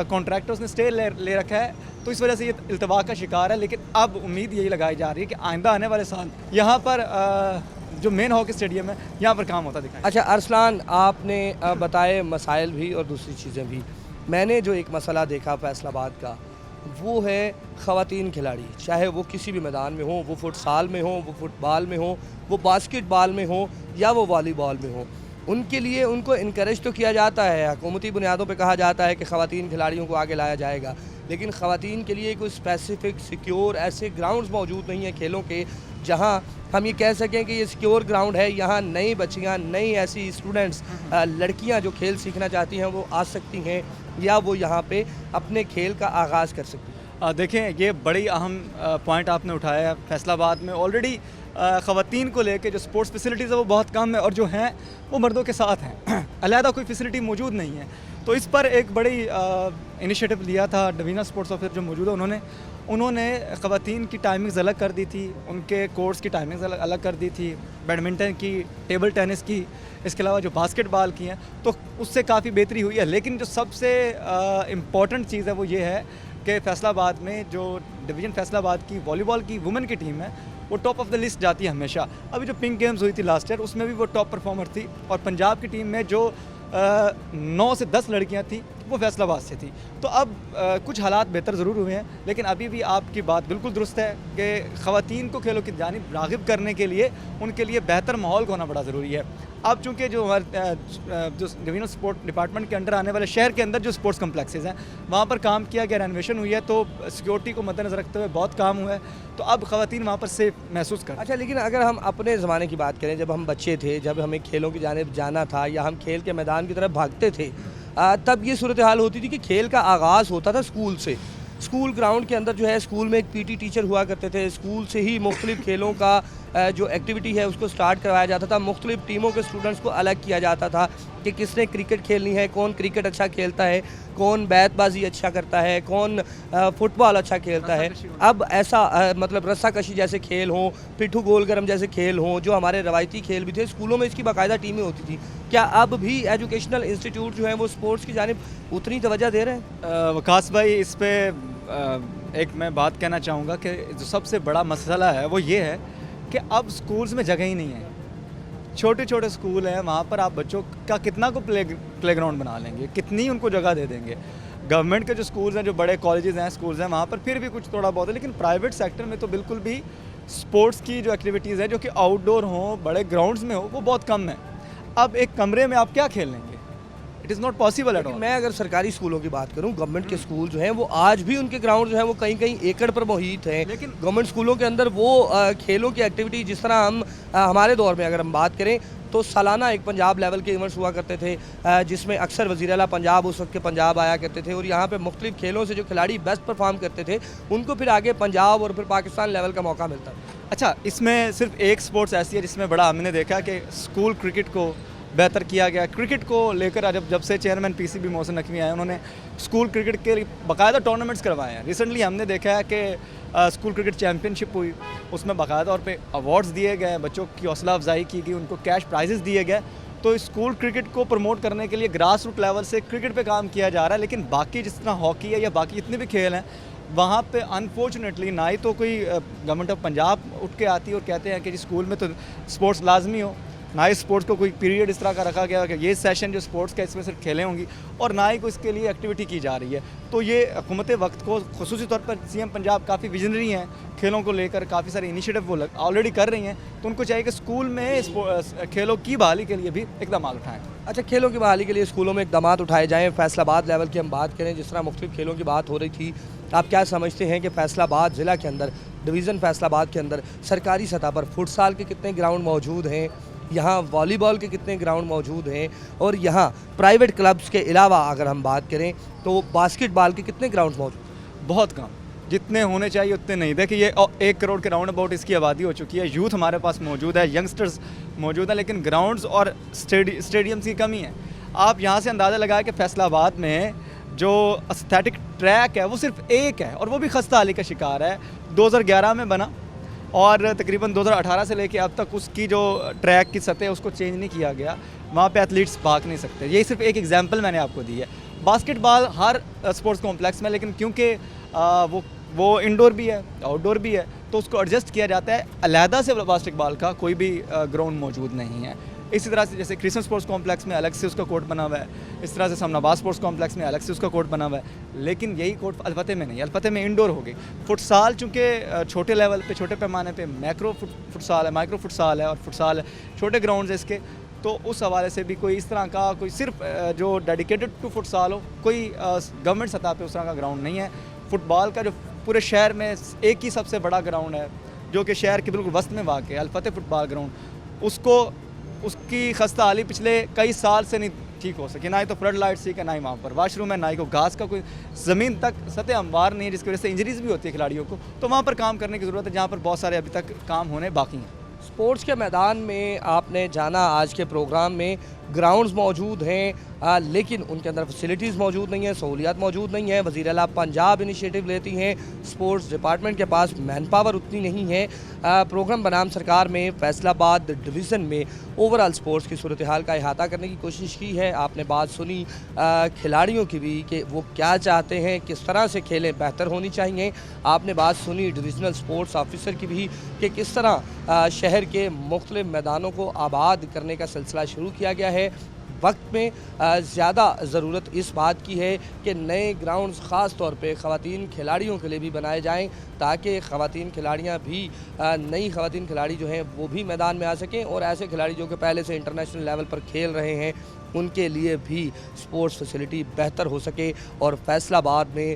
कॉन्ट्रैक्टर्स ने स्टे ले रखा है, तो इस वजह से ये इल्तवा का शिकार है। लेकिन अब उम्मीद यही लगाई जा रही है कि आइंदा आने वाले साल यहाँ पर जो मेन हॉकी स्टेडियम है यहाँ पर काम होता दिखाई। अच्छा अरसलान, आपने बताए मसाइल भी और दूसरी चीज़ें भी। मैंने जो एक मसला देखा फैसलाबाद का, वो है ख़वातीन खिलाड़ी, चाहे वो किसी भी मैदान में हो, वो फुटसाल में हो, वो फुटबॉल में हो, वो बास्केटबॉल में हो या वो वॉलीबॉल में हो, उनके लिए उनको इनकरेज तो किया जाता है, हुकूमती बुनियादों पे कहा जाता है कि ख़वातीन खिलाड़ियों को आगे लाया जाएगा, लेकिन ख़वातीन के लिए कोई स्पेसिफिक सिक्योर ऐसे ग्राउंड्स मौजूद नहीं हैं खेलों के जहां हम ये कह सकें कि ये सिक्योर ग्राउंड है, यहाँ नई बच्चियाँ, नई ऐसी स्टूडेंट्स, लड़कियाँ जो खेल सीखना चाहती हैं वो आ सकती हैं या वो यहाँ पे अपने खेल का आगाज़ कर सकती हैं। देखें, ये बड़ी अहम पॉइंट आपने उठाया है। फैसलाबाद में ऑलरेडी ख़वातीन को लेके जो स्पोर्ट्स फैसिलिटीज़ है वो बहुत कम है और जो हैं वो मर्दों के साथ हैं, अलहदा कोई फैसिलिटी मौजूद नहीं है। तो इस पर एक बड़ी इनिशिएटिव लिया था डिवीजनल स्पोर्ट्स ऑफिसर जो मौजूद है, उन्होंने ख़वातीन की टाइमिंग्स अलग कर दी थी, उनके कोर्स की टाइमिंग्स अलग कर दी थी, बैडमिंटन की, टेबल टेनिस की, इसके अलावा जो बास्केटबॉल की हैं, तो उससे काफ़ी बेहतरी हुई है। लेकिन जो सबसे इम्पॉर्टेंट चीज़ है वो ये है कि फैसलाबाद में जो डिवीज़न फैसलाबाद की वॉलीबॉल की वुमेन की टीम है वो टॉप ऑफ द लिस्ट जाती है हमेशा। अभी जो पिंक गेम्स हुई थी लास्ट ईयर उसमें भी वो टॉप परफॉर्मर थी, और पंजाब की टीम में जो 9 से 10 लड़कियां थी वो फैसलाबाद से थी। तो अब कुछ हालात बेहतर ज़रूर हुए हैं, लेकिन अभी भी आपकी बात बिल्कुल दुरुस्त है कि ख़वातीन को खेलों की जानिब राग़िब करने के लिए उनके लिए बेहतर माहौल होना बड़ा ज़रूरी है। अब चूँकि जो हमारे जो डिवीजनल स्पोर्ट डिपार्टमेंट के अंडर आने वाले शहर के अंदर जो स्पोर्ट्स कम्प्लेक्सेस हैं वहाँ पर काम किया गया, रेनोवेशन हुई है, तो सिक्योरिटी को मद्देनज़र रखते हुए बहुत काम हुआ है, तो अब ख़वातीन वहाँ पर सेफ महसूस कर। अच्छा, लेकिन अगर हम अपने ज़माने की बात करें, जब हम बच्चे थे, जब हमें खेलों की जानिब जाना था या हम खेल के मैदान की तरफ भागते थे, तब ये सूरत हाल होती थी कि खेल का आगाज़ होता था स्कूल से। स्कूल ग्राउंड के अंदर जो है स्कूल में एक पीटी टीचर हुआ करते थे, स्कूल से ही मुख्तलिफ़ खेलों का जो एक्टिविटी है उसको स्टार्ट करवाया जाता था। मुख्तलिफ़ टीमों के स्टूडेंट्स को अलग किया जाता था कि किसने क्रिकेट खेलनी है, कौन क्रिकेट अच्छा खेलता है, कौन बैतबाजी अच्छा करता है, कौन फुटबॉल अच्छा खेलता है। अब ऐसा मतलब रस्साकशी जैसे खेल हों, पिट्ठू गोल गरम जैसे खेल हों, जो हमारे रवायती खेल भी थे, स्कूलों में इसकी बाकायदा टीमें होती थी। क्या अब भी एजुकेशनल इंस्टीट्यूट जो हैं वो स्पोर्ट्स की जानिब उतनी तवज्जो दे रहे हैं? वकास भाई, इस पर एक मैं बात कहना चाहूँगा कि जो सबसे बड़ा मसला है वो ये है कि अब स्कूल्स में जगह ही नहीं है। छोटे छोटे स्कूल हैं, वहाँ पर आप बच्चों का कितना को प्ले ग्राउंड बना लेंगे, कितनी उनको जगह दे देंगे। गवर्नमेंट के जो स्कूल्स हैं, जो बड़े कॉलेजेस हैं, स्कूल्स हैं, वहाँ पर फिर भी कुछ थोड़ा बहुत है, लेकिन प्राइवेट सेक्टर में तो बिल्कुल भी स्पोर्ट्स की जो एक्टिविटीज़ हैं जो कि आउटडोर हों, बड़े ग्राउंड्स में हो, वो बहुत कम है। अब एक कमरे में आप क्या खेल लेंगे? It is not possible at all. मैं अगर सरकारी स्कूलों की बात करूं, गवर्नमेंट के स्कूल जो हैं वो आज भी उनके ग्राउंड जो है वो कहीं कहीं एकड़ पर मुहित हैं। लेकिन गवर्नमेंट स्कूलों के अंदर वो खेलों की एक्टिविटी, जिस तरह हम हमारे दौर में अगर हम बात करें तो सालाना एक पंजाब लेवल के इवेंट्स हुआ करते थे, जिसमें अक्सर वज़ीर आला पंजाब उस वक्त के पंजाब आया करते थे, और यहाँ पे मुख्तलिफ खेलों से जो खिलाड़ी बेस्ट परफॉर्म करते थे उनको फिर आगे पंजाब और फिर पाकिस्तान लेवल का मौका मिलता था। अच्छा, इसमें सिर्फ एक स्पोर्ट्स ऐसी है जिसमें बड़ा हमने देखा कि स्कूल क्रिकेट को बेहतर किया गया। क्रिकेट को लेकर जब से चेयरमैन पीसीबी मोहसिन नकवी आए, उन्होंने स्कूल क्रिकेट के बाकायदा टूर्नामेंट्स करवाए हैं। रिसेंटली हमने देखा है कि स्कूल क्रिकेट चैम्पियनशिप हुई, उसमें बाकायदा तौर पे अवार्ड्स दिए गए, बच्चों की हौसला अफजाई की गई, उनको कैश प्राइजेस दिए गए। तो स्कूल क्रिकेट को प्रमोट करने के लिए ग्रास रूट लेवल से क्रिकेट पे काम किया जा रहा है, लेकिन बाकी जिस तरह हॉकी है या बाकी जितने भी खेल हैं वहाँ पे अनफॉर्चुनेटली ना ही तो कोई गवर्नमेंट ऑफ पंजाब उठ के आती है और कहते हैं कि जी स्कूल में तो स्पोर्ट्स लाजमी हो, ना ही स्पोर्ट्स को कोई पीरियड इस तरह का रखा गया कि ये सेशन जो स्पोर्ट्स का इसमें सिर्फ खेलें होंगी, और ना ही कोई इसके लिए एक्टिविटी की जा रही है। तो ये हुकूमत वक्त को खुसूसी तौर पर सीएम पंजाब काफ़ी विजनरी हैं, खेलों को लेकर काफ़ी सारे इनिशिएटिव वो ऑलरेडी कर रही हैं, तो उनको चाहिए कि स्कूल में खेलों की बहाली के लिए भी इकदाम उठाएँ। अच्छा, खेलों की बहाली के लिए स्कूलों में इकदाम उठाए जाएँ। फैसलाबाद लेवल की हम बात करें, जिस तरह मुख्तलिफ खेलों की बात हो रही थी, आप क्या समझते हैं कि फैसलाबाद ज़िला के अंदर, डिवीज़न फैसलाबाद के अंदर सरकारी सतह पर फुटसाल के कितने ग्राउंड मौजूद हैं, यहाँ वॉलीबॉल के कितने ग्राउंड मौजूद हैं, और यहाँ प्राइवेट क्लब्स के अलावा अगर हम बात करें तो बास्केटबॉल के कितने ग्राउंड मौजूद हैं? बहुत कम, जितने होने चाहिए उतने नहीं। देखिए, ये 1 करोड़ के राउंड अबाउट इसकी आबादी हो चुकी है, यूथ हमारे पास मौजूद है, यंगस्टर्स मौजूद हैं, लेकिन ग्राउंड्स और स्टेडियम्स की कमी है। आप यहाँ से अंदाज़ा लगाएं कि फैसलाबाद में जो एस्थेटिक ट्रैक है वो सिर्फ एक है, और वो भी खस्ता हाली का शिकार है। 2011 में बना और तकरीबन 2018 से लेके अब तक उसकी जो ट्रैक की सतह है उसको चेंज नहीं किया गया। वहाँ पे एथलीट्स भाग नहीं सकते। ये सिर्फ एक एग्जांपल मैंने आपको दी है। बास्केटबॉल हर स्पोर्ट्स कॉम्प्लेक्स में, लेकिन क्योंकि वो इंडोर भी है, आउटडोर भी है, तो उसको एडजस्ट किया जाता है। अलहदा से बास्केटबॉल का कोई भी ग्राउंड मौजूद नहीं है। इसी तरह से जैसे क्रिस्टन स्पोर्ट्स कॉम्प्लेक्स में अलग से उसका कोर्ट बना हुआ है, इस तरह से समनाबाद स्पोर्ट्स कॉम्प्लेक्स में अलग से उसका कोर्ट बना हुआ है, लेकिन यही कोर्ट अलफते में नहीं, अलफते में इंडोर हो गई। फुटसाल चूँकि छोटे लेवल पे, छोटे पैमाने पे मैक्रो फुटसाल है, माइक्रो फुटसाल है और फुटसाल है, छोटे ग्राउंड्स है इसके, तो उस हवाले से भी कोई इस तरह का कोई सिर्फ जो डेडिकेटेड टू फुटसाल हो, कोई गवर्नमेंट सतह पे उस तरह का ग्राउंड नहीं है। फुटबॉल का जो पूरे शहर में एक ही सबसे बड़ा ग्राउंड है जो कि शहर के बिल्कुल वस्त में वाक़ है, अलफते फुटबॉल ग्राउंड, उसकी खस्ता हाली पिछले कई साल से नहीं ठीक हो सकी। ना ही तो फ्लड लाइट्स ठीक है, ना ही वहाँ पर वाशरूम है, ना ही को घास का कोई ज़मीन तक सतह हमवार नहीं है, जिसकी वजह से इंजरीज़ भी होती है खिलाड़ियों को। तो वहाँ पर काम करने की ज़रूरत है, जहाँ पर बहुत सारे अभी तक काम होने बाकी हैं। स्पोर्ट्स के मैदान में आपने जाना, आज के प्रोग्राम में ग्राउंड्स मौजूद हैं, लेकिन उनके अंदर फैसिलिटीज़ मौजूद नहीं है, सहूलियात मौजूद नहीं है। वज़ीर आला पंजाब इनिशिएटिव लेती हैं, स्पोर्ट्स डिपार्टमेंट के पास मैन पावर उतनी नहीं है। प्रोग्राम बनाम सरकार में फैसलाबाद डिवीज़न में ओवरऑल स्पोर्ट्स की सूरत हाल का अहाता करने की कोशिश की है। आपने बात सुनी खिलाड़ियों की भी कि वो क्या चाहते हैं, किस तरह से खेलें बेहतर होनी चाहिए। आपने बात सुनी डिविजनल स्पोर्ट्स ऑफिसर की भी कि किस तरह शहर के मुख्तलिफ मैदानों को आबाद करने का सिलसिला शुरू किया गया है। वक्त में ज़्यादा ज़रूरत इस बात की है कि नए ग्राउंड्स ख़ास तौर पे ख़वातीन खिलाड़ियों के लिए भी बनाए जाएं, ताकि ख़वातीन खिलाड़ियाँ भी नई ख़वातीन खिलाड़ी जो हैं वो भी मैदान में आ सकें, और ऐसे खिलाड़ी जो कि पहले से इंटरनेशनल लेवल पर खेल रहे हैं उनके लिए भी स्पोर्ट्स फैसिलिटी बेहतर हो सके। और फैसलाबाद में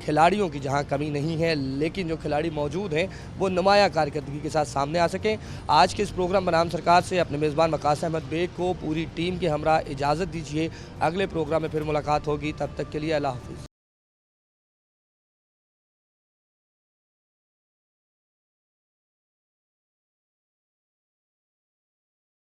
खिलाड़ियों की जहां कमी नहीं है, लेकिन जो खिलाड़ी मौजूद हैं वो नुमायाँ कारकर्दगी के साथ सामने आ सकें। आज के इस प्रोग्राम बनाम सरकार से अपने मेज़बान वकास अहमद बेग को पूरी टीम के हमरा इजाज़त दीजिए। अगले प्रोग्राम में फिर मुलाकात होगी, तब तक के लिए अल्लाह हाफ़िज़।